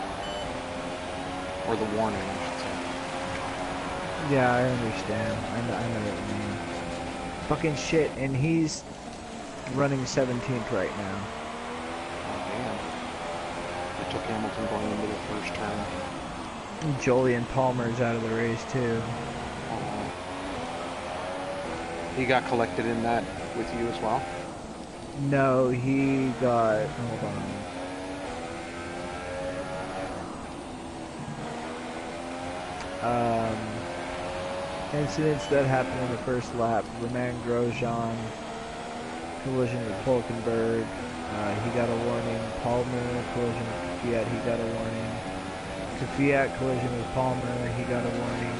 Or the warning, I should say. Yeah, I understand. I know what you mean. Fucking shit, and he's running 17th right now. Oh, damn. I took Hamilton going into the first turn. Julian Palmer's out of the race, too. He got collected in that with you as well? No, he got... Hold on. Incidents that happened in the first lap. Romain Grosjean, collision with Hulkenberg. He got a warning. Palmer, collision with Kvyat. He got a warning. Kvyat, collision with Palmer. He got a warning.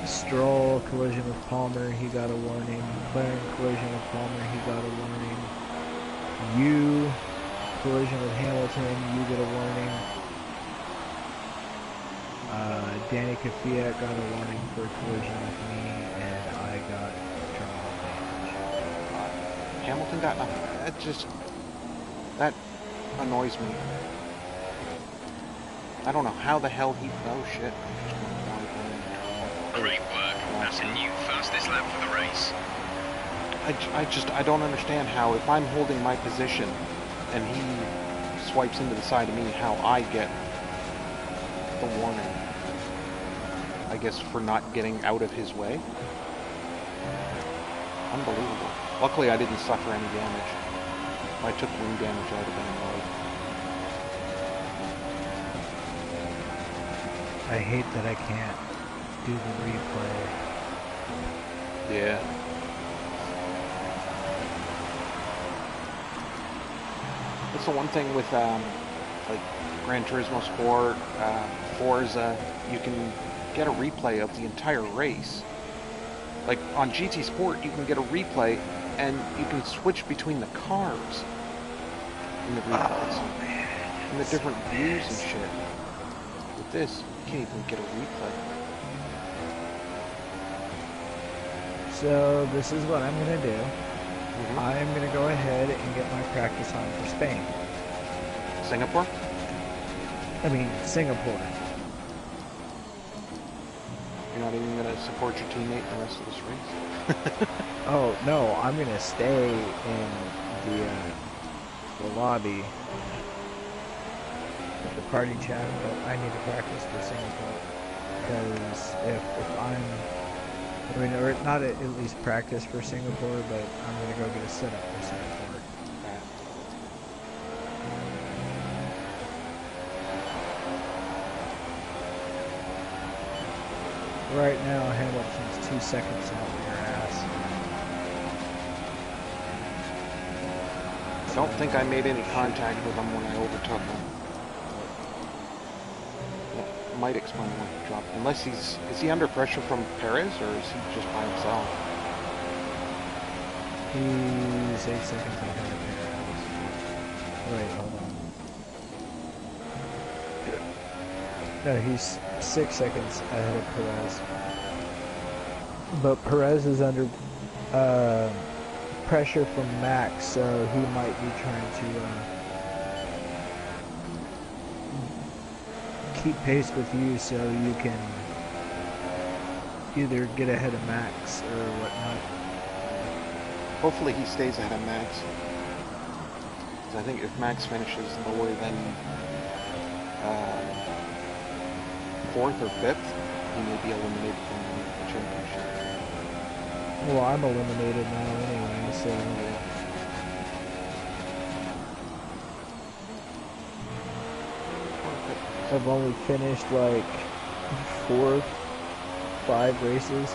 Stroll, collision with Palmer. He got a warning. McLaren, collision with Palmer. He got a warning. You, collision with Hamilton. You get a warning. Danny Kvyat got a warning for a collision with me, and I got terminal damage. Hamilton got nothing. That annoys me. I don't know how the hell he... Oh, shit. Great work. That's a new fastest lap for the race. I don't understand how, if I'm holding my position and he swipes into the side of me, how I get the warning. I guess for not getting out of his way. Unbelievable. Luckily I didn't suffer any damage. If I took wound damage, I would have been annoyed. I hate that I can't do the replay. Yeah. That's the one thing with like Gran Turismo Sport, Forza, you can get a replay of the entire race. Like on GT Sport, you can get a replay and you can switch between the cars in the replays. Oh, man. And the different views and shit. With this, you can't even get a replay. So this is what I'm going to do. Mm-hmm. I'm going to go ahead and get my practice on for Spain. Singapore? I mean, Singapore. You're not even going to support your teammate the rest of this race? Oh, no, I'm going to stay in the lobby with the party chat, but I need to practice for Singapore. because if I mean, or not at least practice for Singapore, but I'm gonna go get a setup for Singapore. Right now, Hamilton's 2 seconds out of your ass. I don't think I made any contact with him when I overtook him. That might explain why he dropped. Unless is he under pressure from Perez, or is he just by himself? He's 8 seconds ahead of Perez. Wait, hold on. No, he's 6 seconds ahead of Perez. But Perez is under pressure from Max, so he might be trying to keep pace with you so you can either get ahead of Max or whatnot. Hopefully he stays ahead of Max. 'Cause I think if Max finishes lower than 4th or 5th, he may be eliminated from the championship. Well, I'm eliminated now anyway, so... I've only finished like 4, 5 races.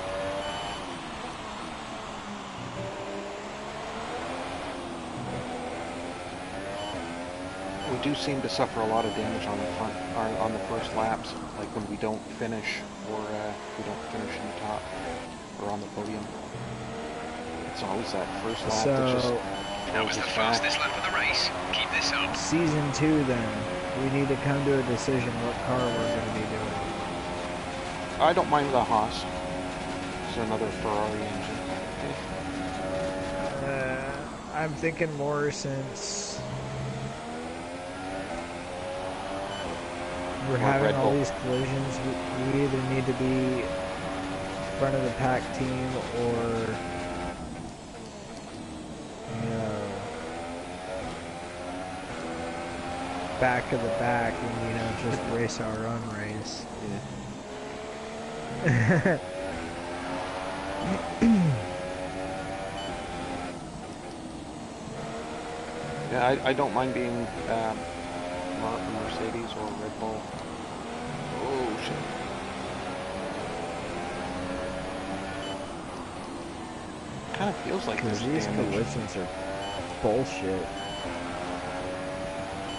We do seem to suffer a lot of damage on the front, or on the first laps, like when we don't finish, or we don't finish in the top, or on the podium. It's always that first lap that just That was the fastest lap of the race. Keep this up. Season 2 then. We need to come to a decision what car we're going to be doing. I don't mind the Haas. It's another Ferrari engine. I'm thinking more since we're having all these collisions, we either need to be front of the pack team or, you know, back of the back and, you know, just race our own race. Yeah. Yeah, I don't mind being Mercedes or Red Bull. Oh shit. Kind of feels like Because there's these damage. collisions are bullshit.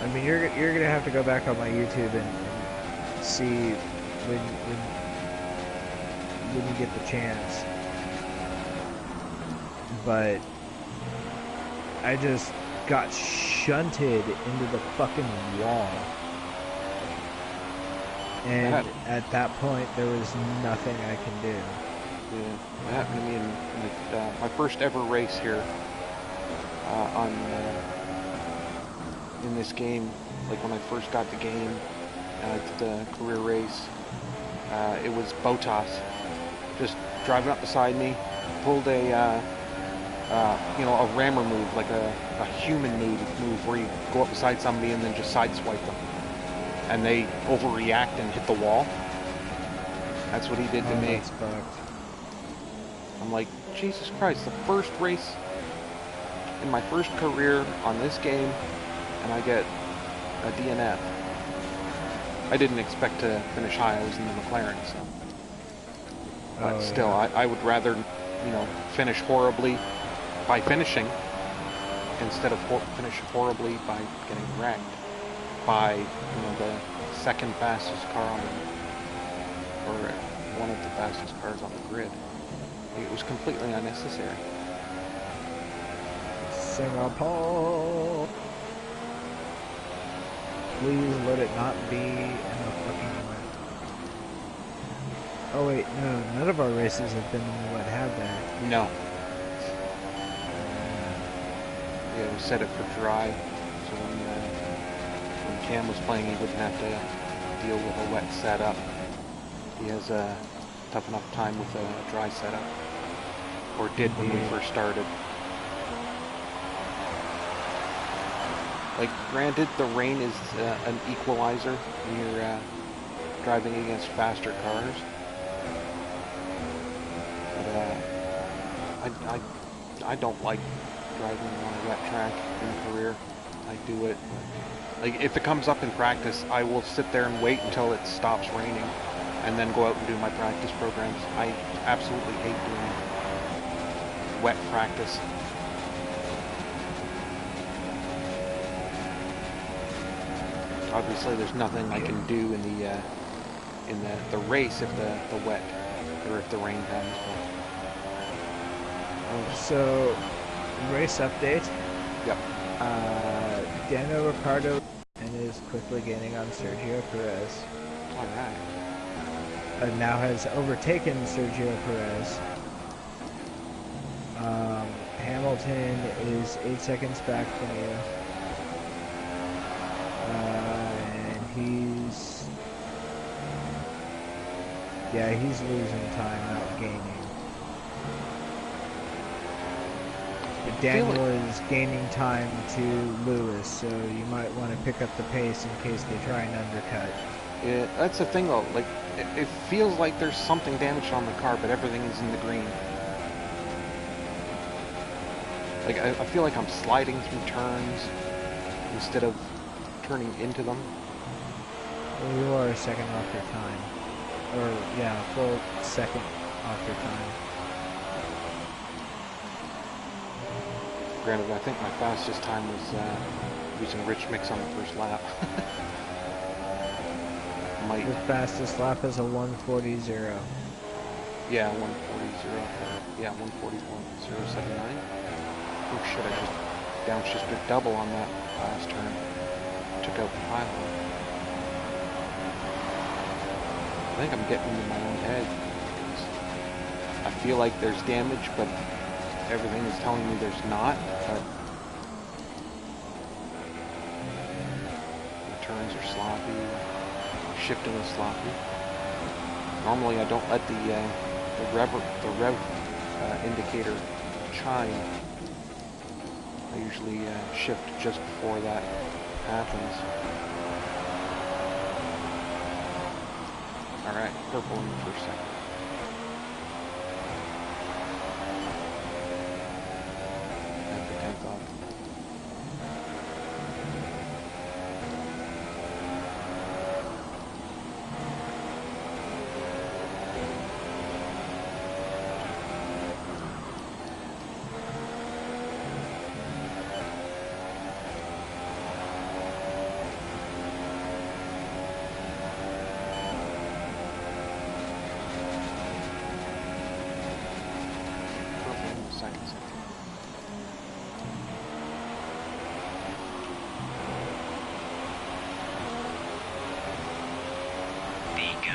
I mean, you're gonna have to go back on my YouTube and see when you get the chance. But I just got shunted into the fucking wall, and at that point there was nothing I can do. Yeah, that happened to me in my first ever race here in this game. Like when I first got the game, did the career race. It was Bottas just driving up beside me, pulled a you know, a rammer move, like a human move where you go up beside somebody and then just sideswipe them, and they overreact and hit the wall. That's what he did to me. That's fucked. I'm like, Jesus Christ, the first race in my first career on this game, and I get a DNF. I didn't expect to finish high. I was in the McLaren, so. But still, yeah. I would rather, you know, finish horribly by finishing instead of finish horribly by getting wrecked by, you know, the second fastest car on the, or one of the fastest cars on the grid. It was completely unnecessary. Singapore. Please let it not be in the fucking wet. Oh wait, no, none of our races have been in the wet, have they? No. Yeah, we set it for dry, so when Cam was playing, he wouldn't have to deal with a wet setup. He has a tough enough time with a dry setup, or did when we first started. Like, granted, the rain is an equalizer when you're driving against faster cars. But I don't like driving on a wet track in career. I do it. Like, if it comes up in practice, I will sit there and wait until it stops raining and then go out and do my practice programs. I absolutely hate doing wet practice. Obviously, there's nothing I can do in the race if the wet or if the rain comes. So, race update. Yep. Daniel Ricciardo is quickly gaining on Sergio Perez. All right. Now has overtaken Sergio Perez. Hamilton is 8 seconds back from you. And he's losing time, not gaining. But Daniel is gaining time to Lewis, so you might want to pick up the pace in case they try and undercut. Yeah, that's the thing though. Like, it feels like there's something damaged on the car, but everything is in the green. Like, I feel like I'm sliding through turns instead of turning into them. Well, you are a second off your time. Or, yeah, a full second off your time. Granted, I think my fastest time was using Rich Mix on the first lap. Your fastest lap is a 1:40.0. Yeah, 1:40.0. Yeah, 1:41.079. Oh shit, I just downshifted double on that last turn. Took out the pylon. I think I'm getting into my own head. I feel like there's damage, but everything is telling me there's not. But the turns are sloppy. Shifting is sloppy. Normally I don't let the rev indicator chime. I usually shift just before that happens. Alright, purple in the first second. And the 10th off.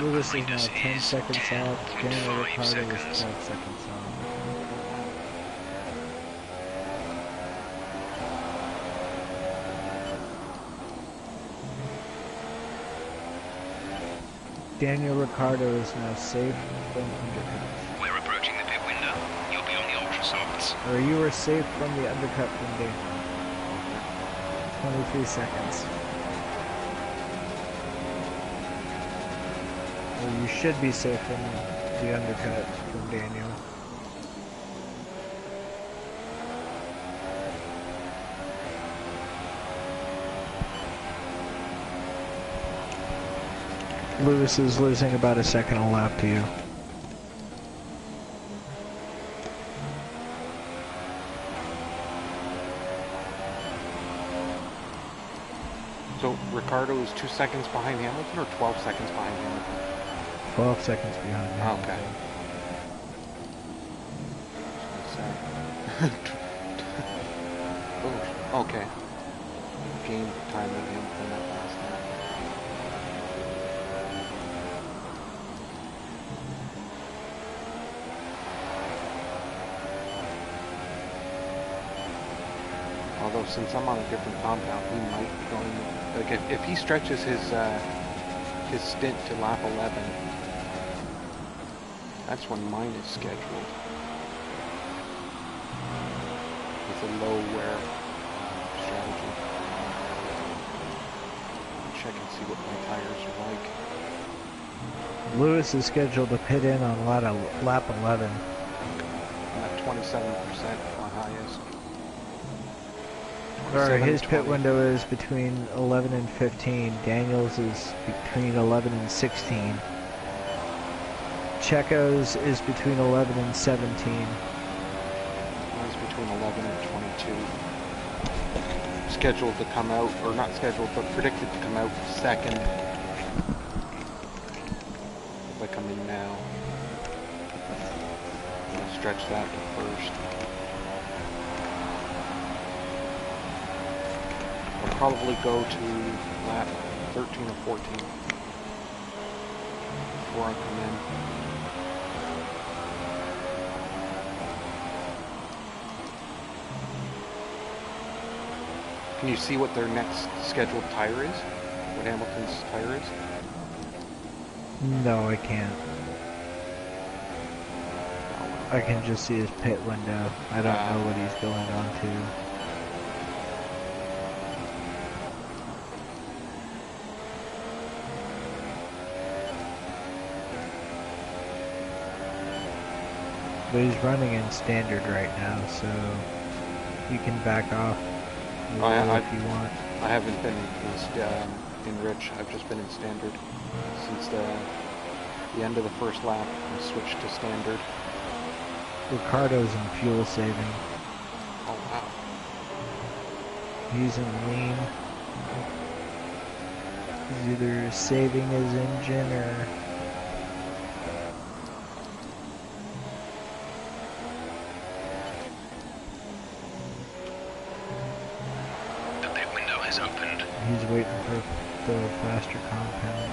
Lewis is now 10 seconds off. Daniel Ricciardo is 12 seconds off. Daniel Ricciardo is now safe from undercut. We're approaching the pit window. You'll be on the ultra softs. Or you were safe from the undercut from Daniel. 23 seconds. Or you should be safe from the undercut from Daniel. Lewis is losing about a second a lap to you. So Ricciardo is 2 seconds behind Hamilton or 12 seconds behind Hamilton? 12 seconds behind him. Okay. Oh, okay. Game time with him from that last time. Although since I'm on a different compound, he might be going. Like if he stretches his stint to lap 11. That's when mine is scheduled. With a low wear strategy. Check and see what my tires are like. Lewis is scheduled to pit in on lap 11. I'm at 27% on highest. Or his 27, pit 20. window is between 11 and 15. Daniels is between 11 and 16. Checo's is between 11 and 17. Mine's between 11 and 22. Scheduled to come out, or not scheduled, but predicted to come out second. If I come in now, I'm going to stretch that to first. I'll probably go to lap 13 or 14 before I come in. Can you see what their next scheduled tire is? What Hamilton's tire is? No, I can't. I can just see his pit window. I don't know what he's going on to. But he's running in standard right now, so you can back off if you want. I haven't been in Rich. I've just been in standard since the end of the first lap. I switched to standard. Ricardo's in fuel saving. Oh wow! He's in lean. He's either saving his engine or... The pit window has opened. He's waiting for the faster compound.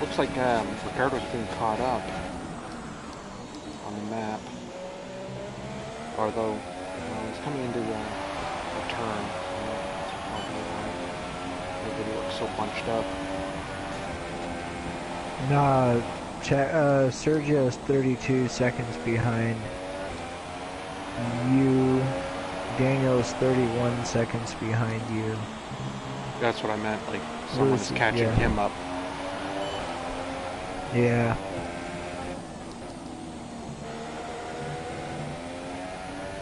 Looks like Ricardo's been caught up on the map. Although he's coming into a turn. That's probably why everybody looks so bunched up. Nah, Sergio's 32 seconds behind you. Daniel's 31 seconds behind you. That's what I meant. Like someone's catching him up. Yeah.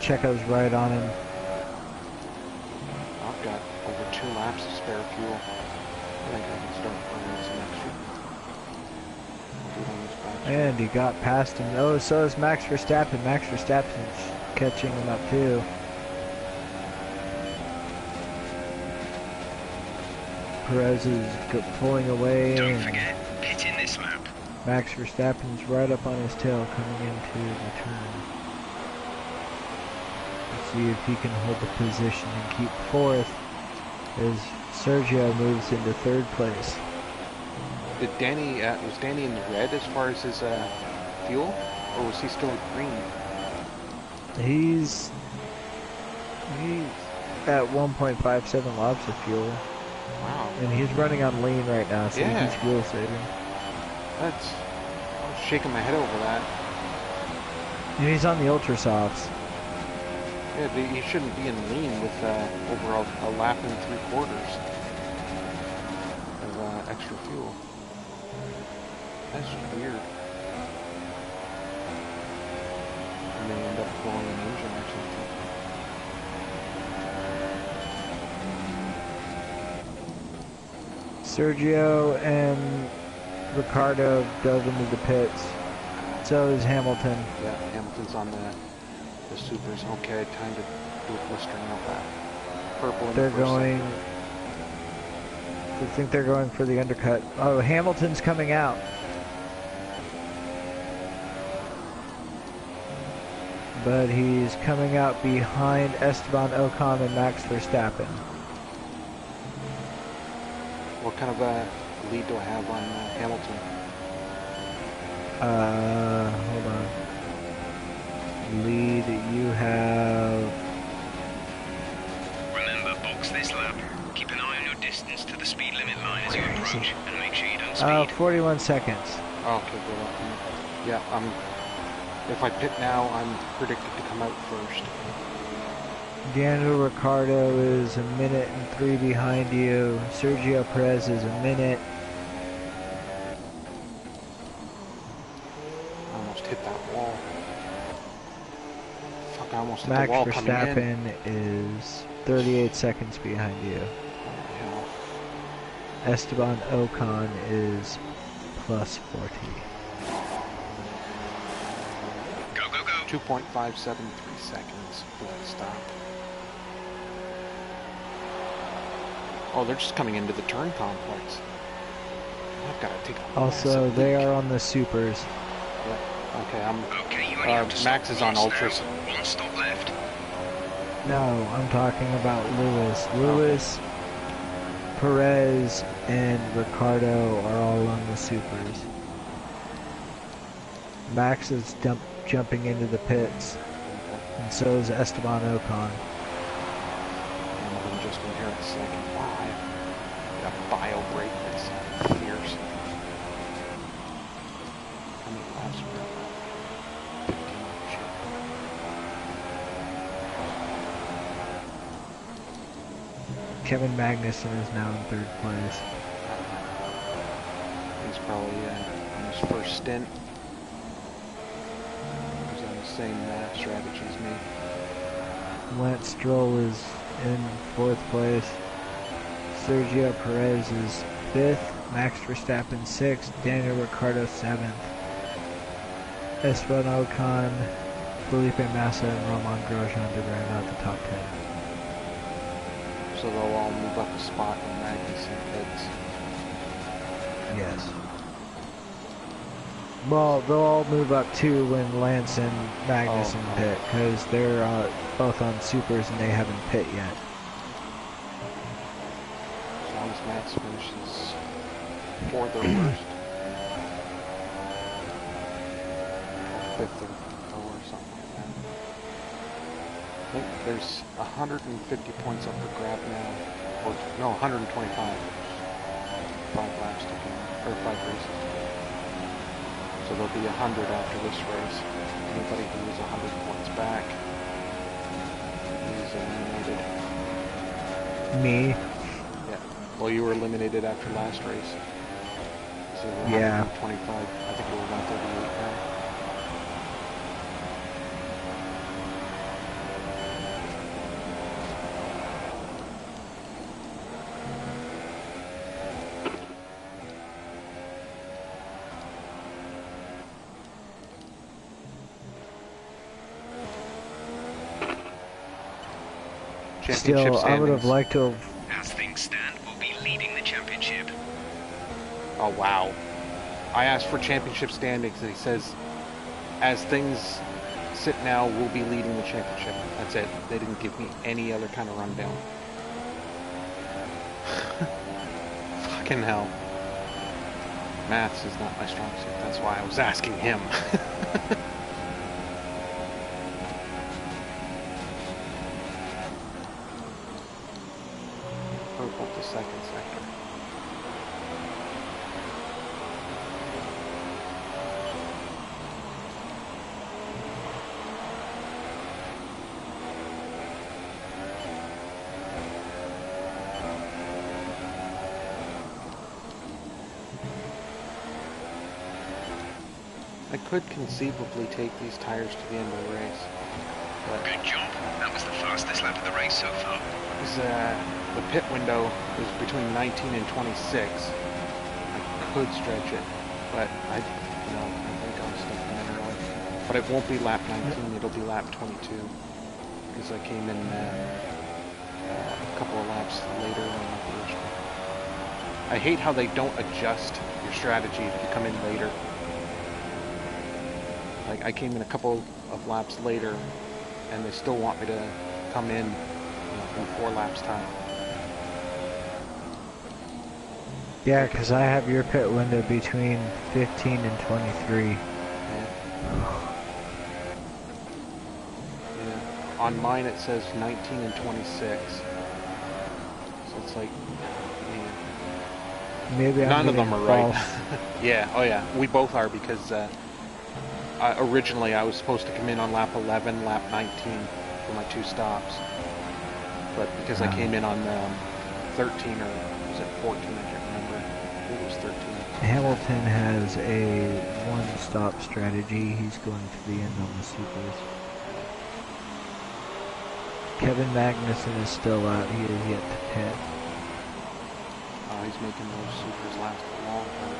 Checo's right on him. I've got over 2 laps of spare fuel. I think I can start burning some extra. I'll do it on this batch. And he got past him. Oh, so is Max Verstappen. Max Verstappen's catching him up too. Perez is pulling away. Don't forget, pit in this lap. Max Verstappen's right up on his tail coming into the turn. Let's see if he can hold the position and keep fourth as Sergio moves into third place. Did Danny, was Danny in the red as far as his fuel? Or was he still green? He's at 1.57 lots of fuel. Wow. And he's running on lean right now, so Yeah. he's fuel saving. I was shaking my head over that. And he's on the ultra softs. Yeah, he shouldn't be in lean with over a lap and 3/4 of extra fuel. That's just weird. And they end up blowing an engine or something. Sergio and Ricardo dove into the pits. So is Hamilton. Yeah, Hamilton's on the supers. Okay, time to do a blistering out that purple. They're going. I think they're going for the undercut. Oh, Hamilton's coming out. But he's coming out behind Esteban Ocon and Max Verstappen. What kind of a lead do I have on Hamilton? Hold on. Lead, you have... Remember, box this lap. Keep an eye on your distance to the speed limit line as you approach, and make sure you don't speed. 41 seconds. Oh, okay, good. Yeah, if I pit now, I'm predicted to come out first. Daniel Ricciardo is 1:03 behind you. Sergio Perez is 1 minute. I almost hit that wall. Fuck, I almost hit Max the wall coming in. Verstappen is 38 seconds behind you. Oh, Esteban Ocon is plus 40. Go, go, go. 2.573 seconds for that stop. Oh, they're just coming into the turn complex. I've got to take a Also, massive they leak. are on the supers. Yeah. Okay, I'm. Okay, you only have to Max stop is on once ultras. now. One stop left. No, I'm talking about Lewis. Lewis, Perez, and Ricardo are all on the supers. Max is jumping into the pits, and so is Esteban Ocon. I'm just in here in a second. Wow, I got a bio break that's fierce. How many laps were there? 15. Shit. Kevin Magnussen is now in 3rd place. He's probably on his first stint. He's on the same strategy as me. Lance Stroll is in 4th place. Sergio Perez is 5th. Max Verstappen 6th. Daniel Ricciardo 7th. Esteban Ocon, Felipe Massa, and Romain Grosjean to round out the top 10. So they'll all move up a spot when Magnussen hits. Yes. Well, they'll all move up too when Lance and Magnussen pit, because they're both on supers and they haven't pit yet. As long as Max finishes 4th or worst. 5th or something like that. I think there's 150 points up for grab now. Or, no, 125. 5 laps to go. Or 5 races to go. So there'll be 100 after this race. Anybody who is 100 points back is eliminated. Me? Yeah. Well, you were eliminated after last race. So Yeah. 125. I think we're 138 now. Still, I would have liked to have... As things stand, we'll be leading the championship. Oh, wow. I asked for championship standings, and he says, as things sit now, we'll be leading the championship. That's it. They didn't give me any other kind of rundown. Fucking hell. Maths is not my strong suit. That's why I was asking him. Purple to 2nd sector. I could conceivably take these tires to the end of the race, but Good job. That was the fastest lap of the race so far. because the pit window is between 19 and 26. I could stretch it, but I think I'll stick in early. But it won't be lap 19; it'll be lap 22, because I came in a couple of laps later than the first one. I hate how they don't adjust your strategy if you come in later. Like, I came in a couple of laps later, and they still want me to come in 4 laps time. Yeah, because I have your pit window between 15 and 23. Yeah. On mine it says 19 and 26. So it's like, Maybe I'm none of them are right. false. Yeah, oh yeah, we both are, because originally I was supposed to come in on lap 11, lap 19 for my 2 stops. but because I came in on 13 or was it 14, I can't remember. I think it was 13. Hamilton has a one-stop strategy. He's going to the end on the supers. Kevin Magnussen is still out. He is yet to pit. He's making those supers last a long time.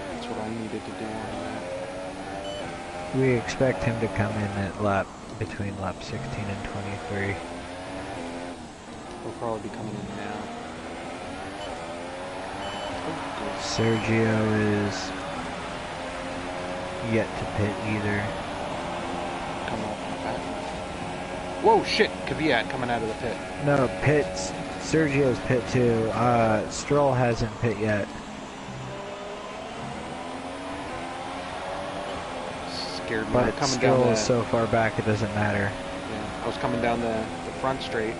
That's what I needed to do on that. We expect him to come in at between lap 16 and 23. He'll probably be coming in now. Sergio is yet to pit either. Come off the back. Whoa, shit! Kvyat coming out of the pit. No, pits. Sergio's pit too. Stroll hasn't pit yet. Scared me. But Coming Stroll down is so far back it doesn't matter. Yeah, I was coming down the front straight,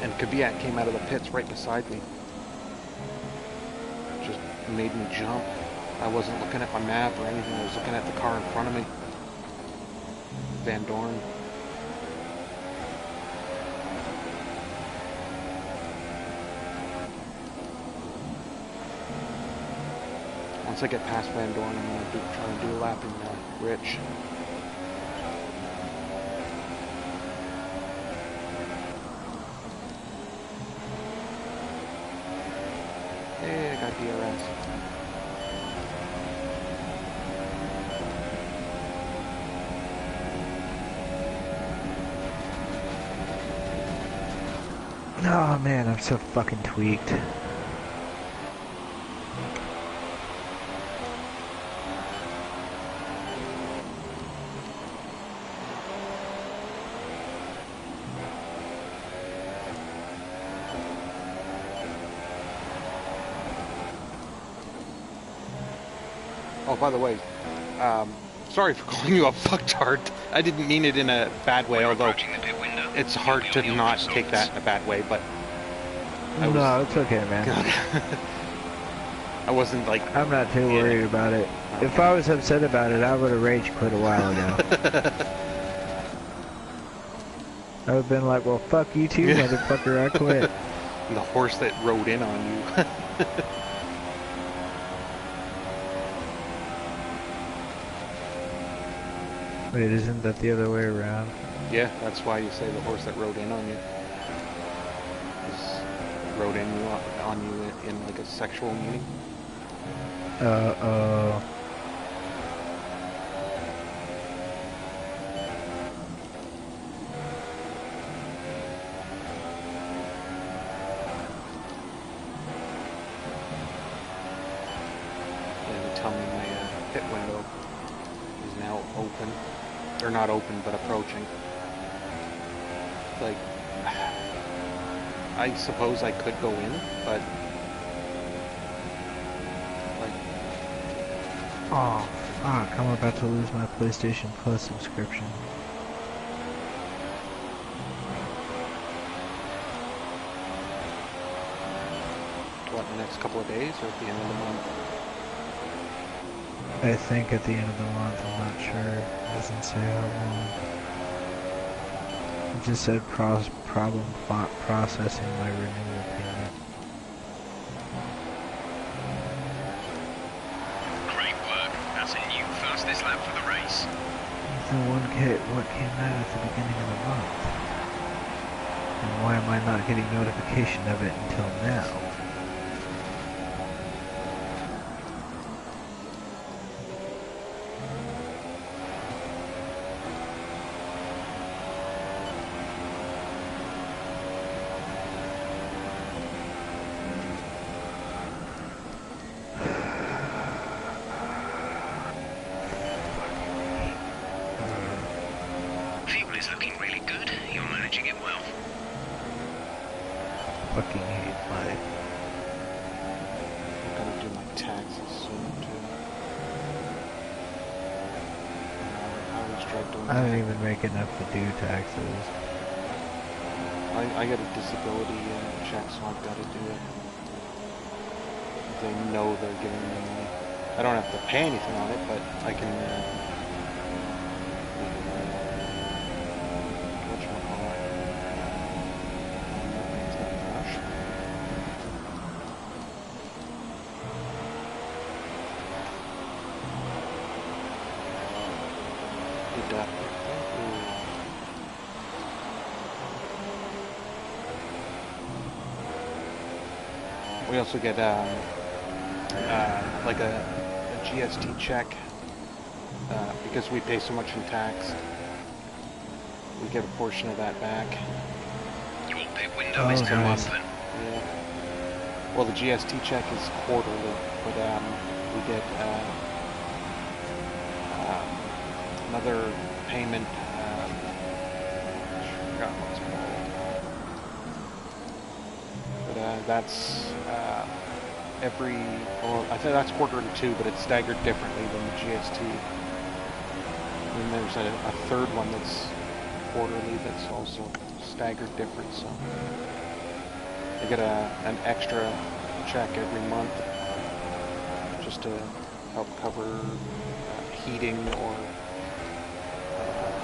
and Kvyat came out of the pits right beside me. Just made me jump. I wasn't looking at my map or anything. I was looking at the car in front of me. Van Dorn. Once I get past Van Dorn, I'm going to try and do a lap in Rich. Hey, I got DRS. Oh man, I'm so fucking tweaked. Oh, by the way, sorry for calling you a fucktard. I didn't mean it in a bad way, although it's hard to not take that in a bad way, but... No, it's okay, man. I wasn't like... I'm not too worried about it. Okay. If I was upset about it, I would have rage quit a while ago. I would have been like, well, fuck you too, motherfucker, I quit. And the horse that rode in on you. Wait, isn't that the other way around? Yeah, that's why you say the horse that rode in on you. Rode in on you in like a sexual meaning. Uh-oh. And tell me my pit window is now open. Or not open, but approaching. Like, I suppose I could go in, but like, Oh, fuck, I'm about to lose my PlayStation Plus subscription. what, the next couple of days or at the end of the month? I think at the end of the month, I'm not sure. It doesn't say how long. It just said problem processing my renewal payment. Great work. That's a new fastest lap for the race. What came out at the beginning of the month? And why am I not getting notification of it until now? Fuel is looking really good. You're managing it well. Fucking hate life. I'm gonna do my taxes soon too. I always try doing I don't that. even make enough to do taxes. I got a disability check, so I've got to do it. They know they're giving me money. I don't have to pay anything on it, but I can. Whatchamacallit? up. We also get like a GST check because we pay so much in tax. We get a portion of that back. Your pit window is now nice. open. Yeah. Well, the GST check is quarterly, but we get another payment. I forgot what it's called. But that's every. Well, I think that's quarterly too, but it's staggered differently than the GST. And there's a third one that's quarterly that's also staggered different. So you get an extra check every month just to help cover heating or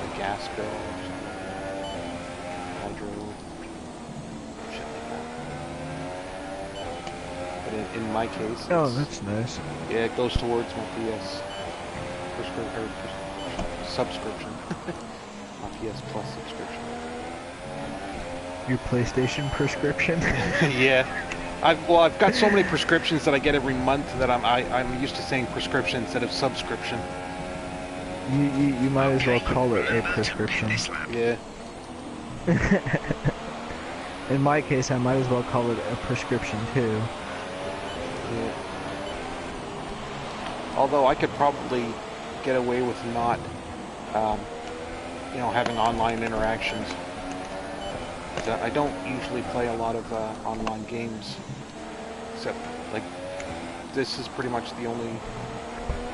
the gas bill or something. Hydro, shit like that. But in my case, Oh, that's nice. yeah, it goes towards my PS subscription, my PS Plus subscription. Your PlayStation prescription? Yeah. I've got so many prescriptions that I get every month that I'm used to saying prescription instead of subscription. You might as well call it a prescription. Yeah. In my case, I might as well call it a prescription too. Yeah. Although I could probably get away with not, having online interactions. I don't usually play a lot of online games, except like this is pretty much the only.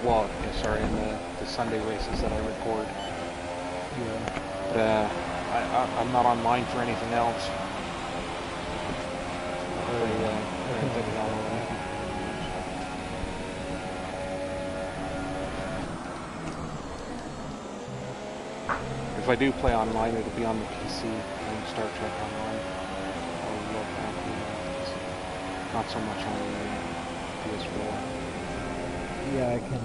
Well, in the Sunday races that I record. Yeah. But I'm not online for anything else. If I do play online, it'll be on the PC, playing Star Trek Online. I love that on the PC. Not so much on the PS4. Yeah, I can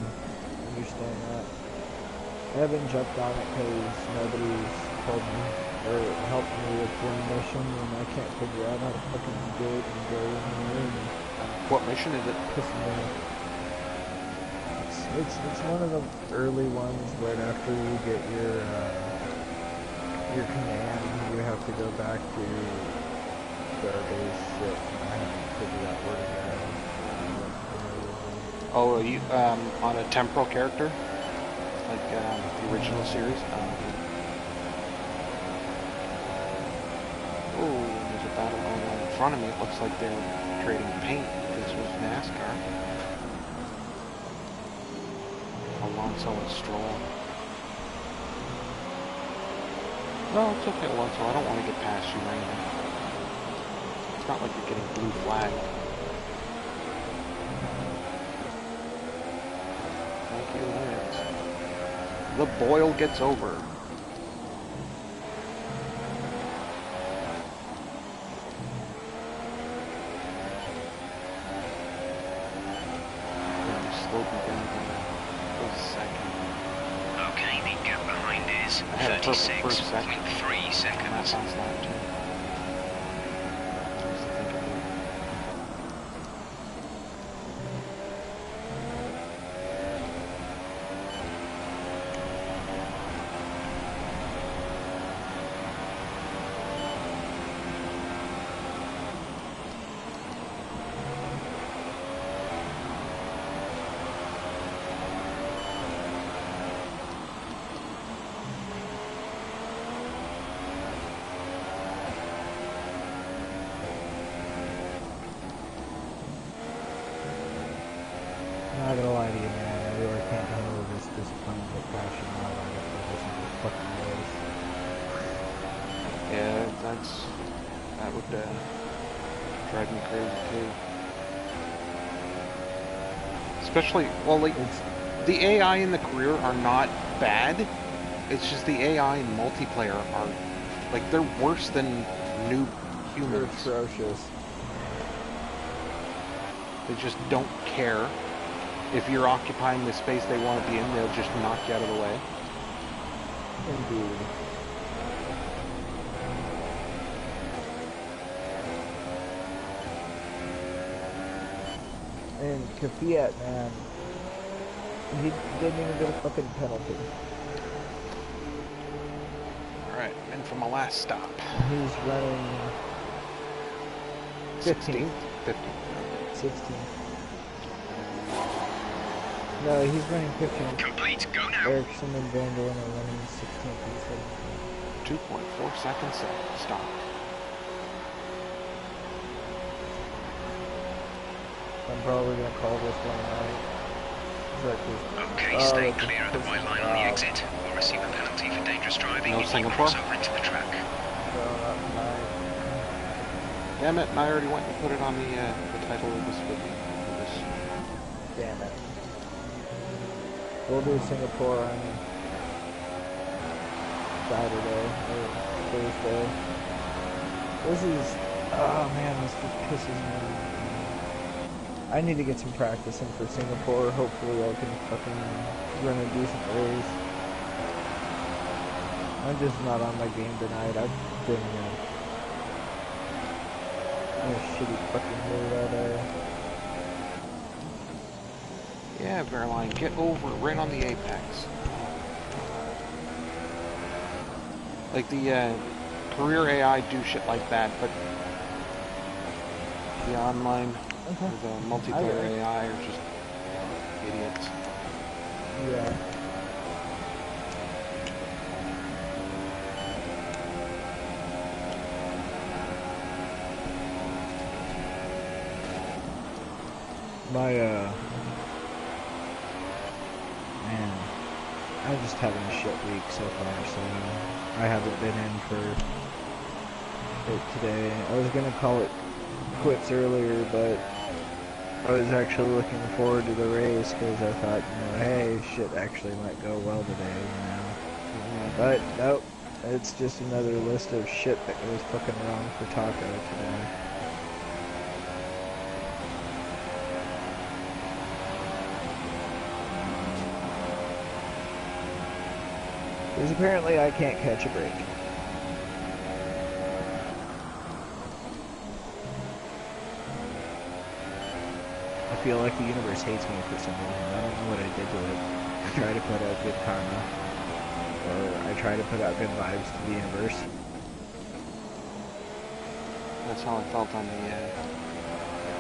understand that. I haven't jumped on it because nobody's told me or helped me with one mission, and I can't figure out how to fucking do it and go in there and What mission is it? piss me off. It's one of the early ones right after you get your command. You have to go back to Starbase shit, and I haven't figured out where to go. Oh, are you on a temporal character, like the original series? Oh, there's a battle going on in front of me. It looks like they're trading paint. This was NASCAR. Alonso and Stroll. No, it's okay, Alonso. I don't want to get past you right now. It's not like you're getting blue flagged. Thank you, Lance. The boil gets over. Slowed me down for a second. Okay, the gap behind is I had a perfect first second. 36.3 seconds. Last lap too. I used to think of it. I'm not gonna lie to you, man. I really can't handle this disappointment of crashing out on it for this fucking race. Yeah, that would drive me crazy too. Especially, well, like the AI in the career are not bad. It's just the AI in multiplayer are like they're worse than noob They're humans. atrocious. They just don't care. If you're occupying the space they want to be in, they'll just knock you out of the way. Indeed. And Kvyat, man, he didn't even get a fucking penalty. Alright, and for my last stop. He's running 15th. 16th. No, he's running 15th. Complete, go now. Ericsson and Van Dorn are running 16th and 17th. 2.4 seconds stop. I'm probably gonna call this one out. Okay, stay clear of the white line on the exit. We'll receive a penalty for dangerous driving No if you Singapore? cross over into the track. Damn it, and I already went and put it on the title of this video. Damn it. We'll do Singapore on Saturday or Thursday. This is, oh man, this just pisses me off. I need to get some practice in for Singapore. Hopefully I can fucking run a decent race. I'm just not on my game tonight. I've been in a shitty fucking mood all day. Yeah, Verline, get over right on the apex. Like the career AI do shit like that, but the online or the multiplayer AI are just idiots. Yeah. My man, I'm just having a shit week so far, so I haven't been in for it today. I was gonna call it quits earlier, but I was actually looking forward to the race because I thought, hey, shit actually might go well today, But nope, it's just another list of shit that goes fucking wrong for Taco today. Because apparently I can't catch a break. I feel like the universe hates me for some reason. I don't know what I did to it. I try to put out good karma. Or I try to put out good vibes to the universe. That's how I felt on the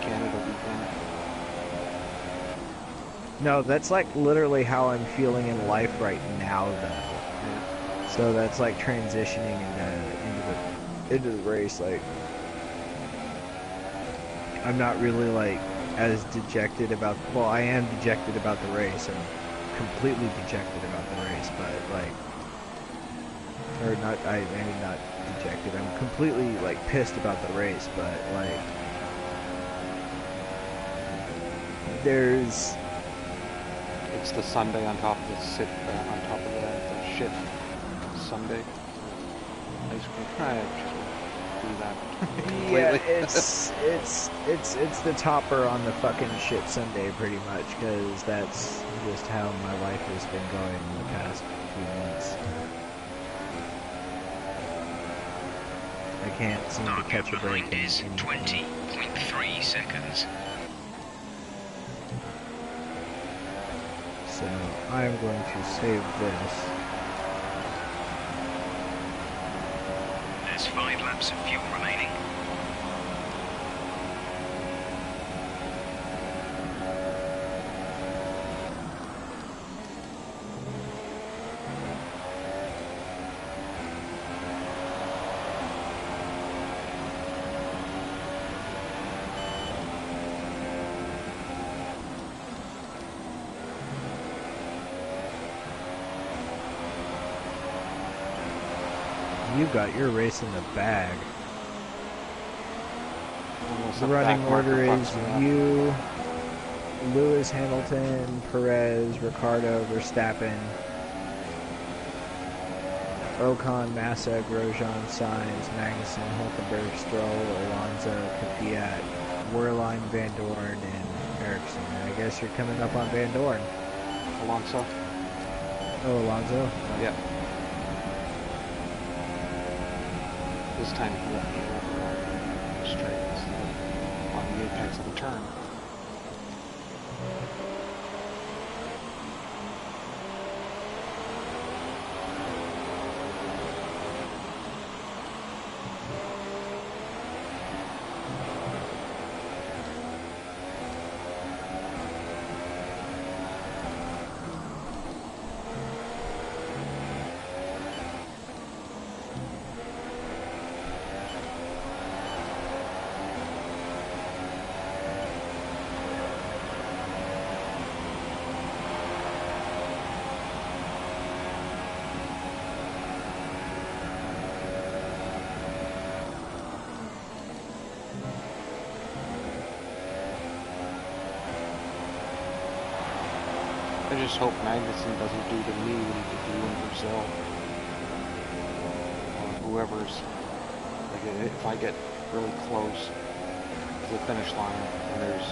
Canada weekend. No, that's like literally how I'm feeling in life right now, though. Yeah. So that's like transitioning into the race. Like, I'm not really like as dejected about. Well, I am dejected about the race. I'm completely dejected about the race, but like, or not. I mean, not dejected. I'm completely like pissed about the race, but like, there's. It's the Sunday on top of the shit Sunday ice cream. I just do that. Yeah, it's the topper on the fucking shit Sunday, pretty much, because that's just how my life has been going in the past few months. I can't seem to catch a break. Behind is 20.3 seconds. So I am going to save this. There's 5 laps of fuel remaining. You got your race in the bag. Almost The a running back marker order is fucks me up. you, Lewis, Hamilton, Perez, Ricardo, Verstappen, Ocon, Massa, Grosjean, Sainz, Magnussen, Hulkenberg, Stroll, Alonso, Kvyat, Wehrlein, Van Dorn, and Ericsson. I guess you're coming up on Van Dorn. Alonso. Oh, Alonso? Yeah. This time he let me over on the straight instead of on the apex of the turn. I just hope Magnuson doesn't do to me what he could do in Brazil. Or whoever's, like if I get really close to the finish line and there's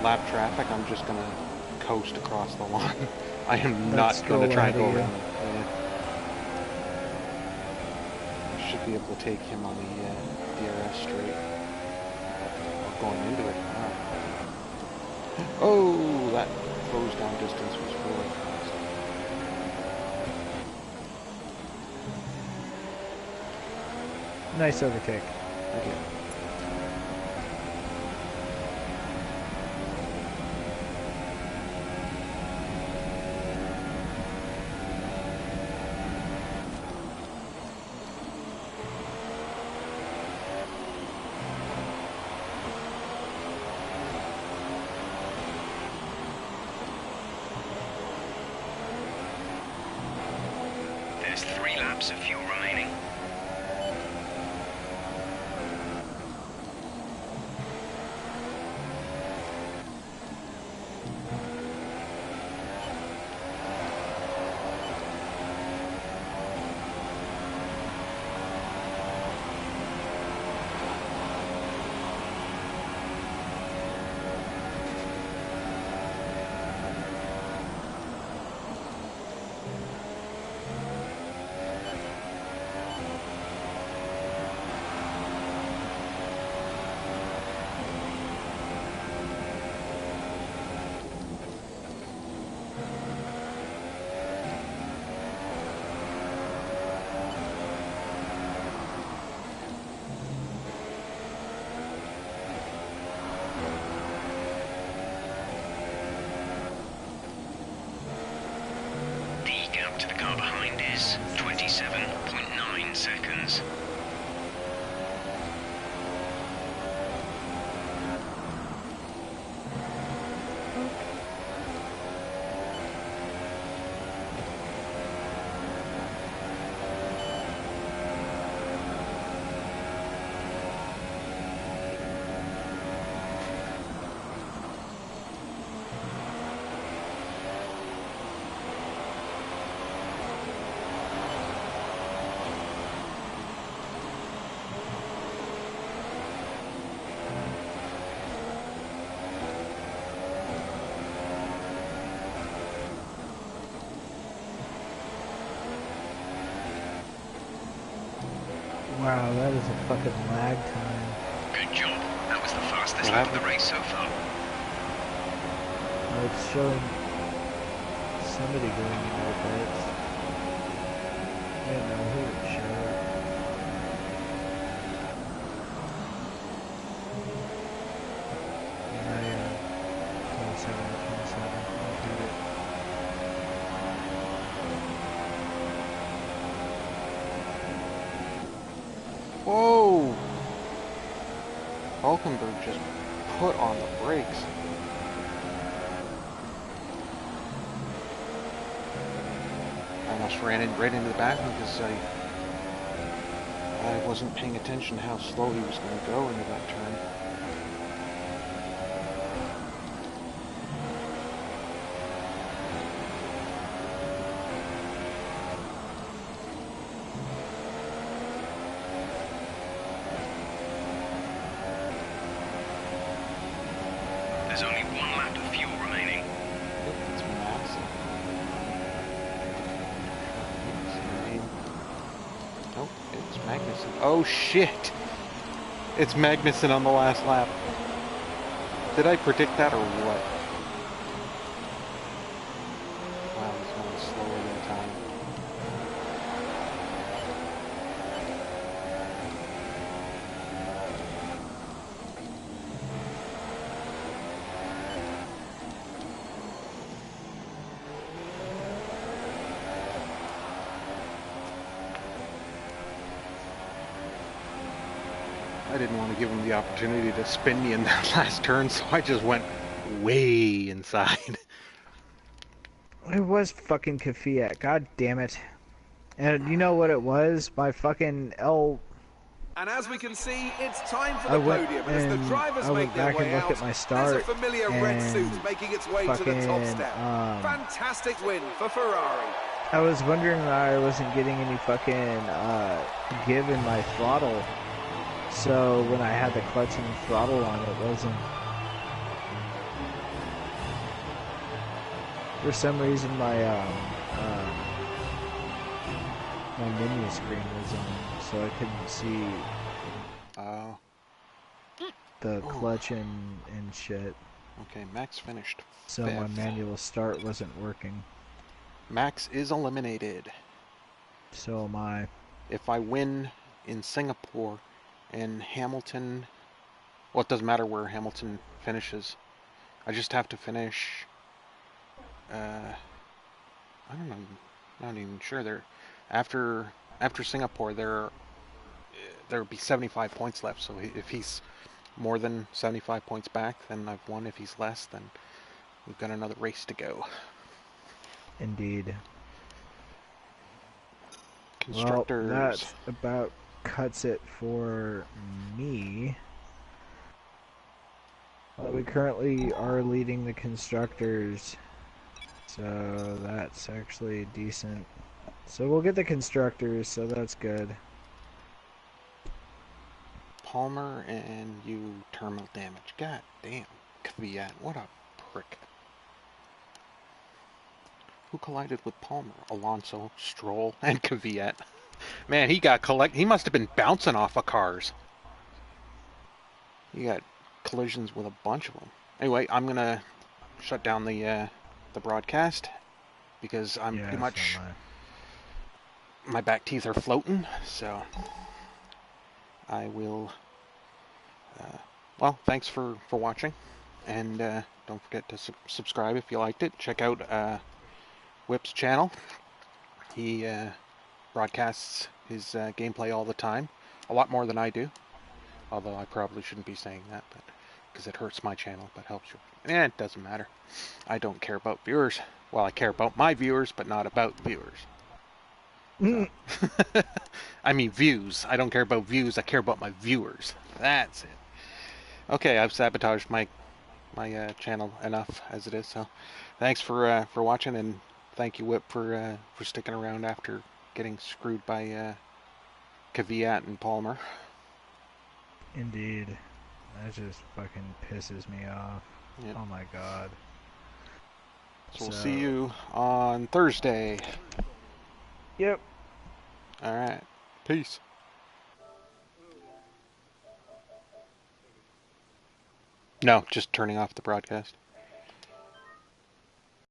lap traffic, I'm just going to coast across the line. I am not going to try and go around him. I should be able to take him on the DRS straight. Or going into it. Oh, that close down distance was really fast. Nice overtake. Thank you. There's 3 laps of fuel remaining. To the car behind is 27.9 seconds. Wow, that is a fucking lag time. Good job. That was the fastest lap of the race so far. Oh, it's showing somebody going into the pits. I don't know who it showed. Yeah, 27 to 27. I'll do it. Whoa! Hulkenberg just put on the brakes. I almost ran in right into the back because I wasn't paying attention how slow he was going to go into that turn. There's only 1 lap of fuel remaining. It's massive. Nope, it's Magnussen. Oh shit! It's Magnussen on the last lap. Did I predict that or what? Wow, he's going slower than time. I didn't want to give him the opportunity to spin me in that last turn, so I just went way inside. It was fucking Kvyat. God damn it. And you know what it was? My fucking L. And as we can see, it's time for the podium. And as the drivers I make went their back and way looked out, at my start, there's a familiar red suit making its way to the top fucking, step. Fantastic win for Ferrari. I was wondering why I wasn't getting any fucking give in my throttle. So when I had the clutch and throttle on, it wasn't. For some reason, my menu screen was on, so I couldn't see the clutch and shit. Okay, Max finished So fifth. my manual start wasn't working. Max is eliminated. So am I. If I win in Singapore and Hamilton, well, it doesn't matter where Hamilton finishes. I just have to finish. I don't know. Not even sure. There, after Singapore, there'll be 75 points left. So if he's more than 75 points back, then I've won. If he's less, then we've got another race to go. Indeed. Constructors. Well, that about cuts it for me. We currently are leading the constructors, so that's actually decent. So we'll get the constructors, so that's good. Palmer and you terminal damage. God damn. Kvyat, what a prick. Who collided with Palmer? Alonso, Stroll, and Kvyat. Man, he must have been bouncing off of cars. He got collisions with a bunch of them. Anyway, I'm gonna shut down the broadcast because I'm pretty much my back teeth are floating. So I will. Well, thanks for watching, and don't forget to subscribe if you liked it. Check out Wh1p's channel. He broadcasts his gameplay all the time, a lot more than I do. Although I probably shouldn't be saying that, but because it hurts my channel, but helps you. It doesn't matter. I don't care about viewers. Well, I care about my viewers, but not about viewers. So. I mean views. I don't care about views. I care about my viewers. That's it. Okay, I've sabotaged my channel enough as it is. So, thanks for watching, and thank you Wh1p for sticking around after getting screwed by Kvyat and Palmer. Indeed. That just fucking pisses me off. Yep. Oh my god. So we'll see you on Thursday. Yep. Alright. Peace. No, just turning off the broadcast.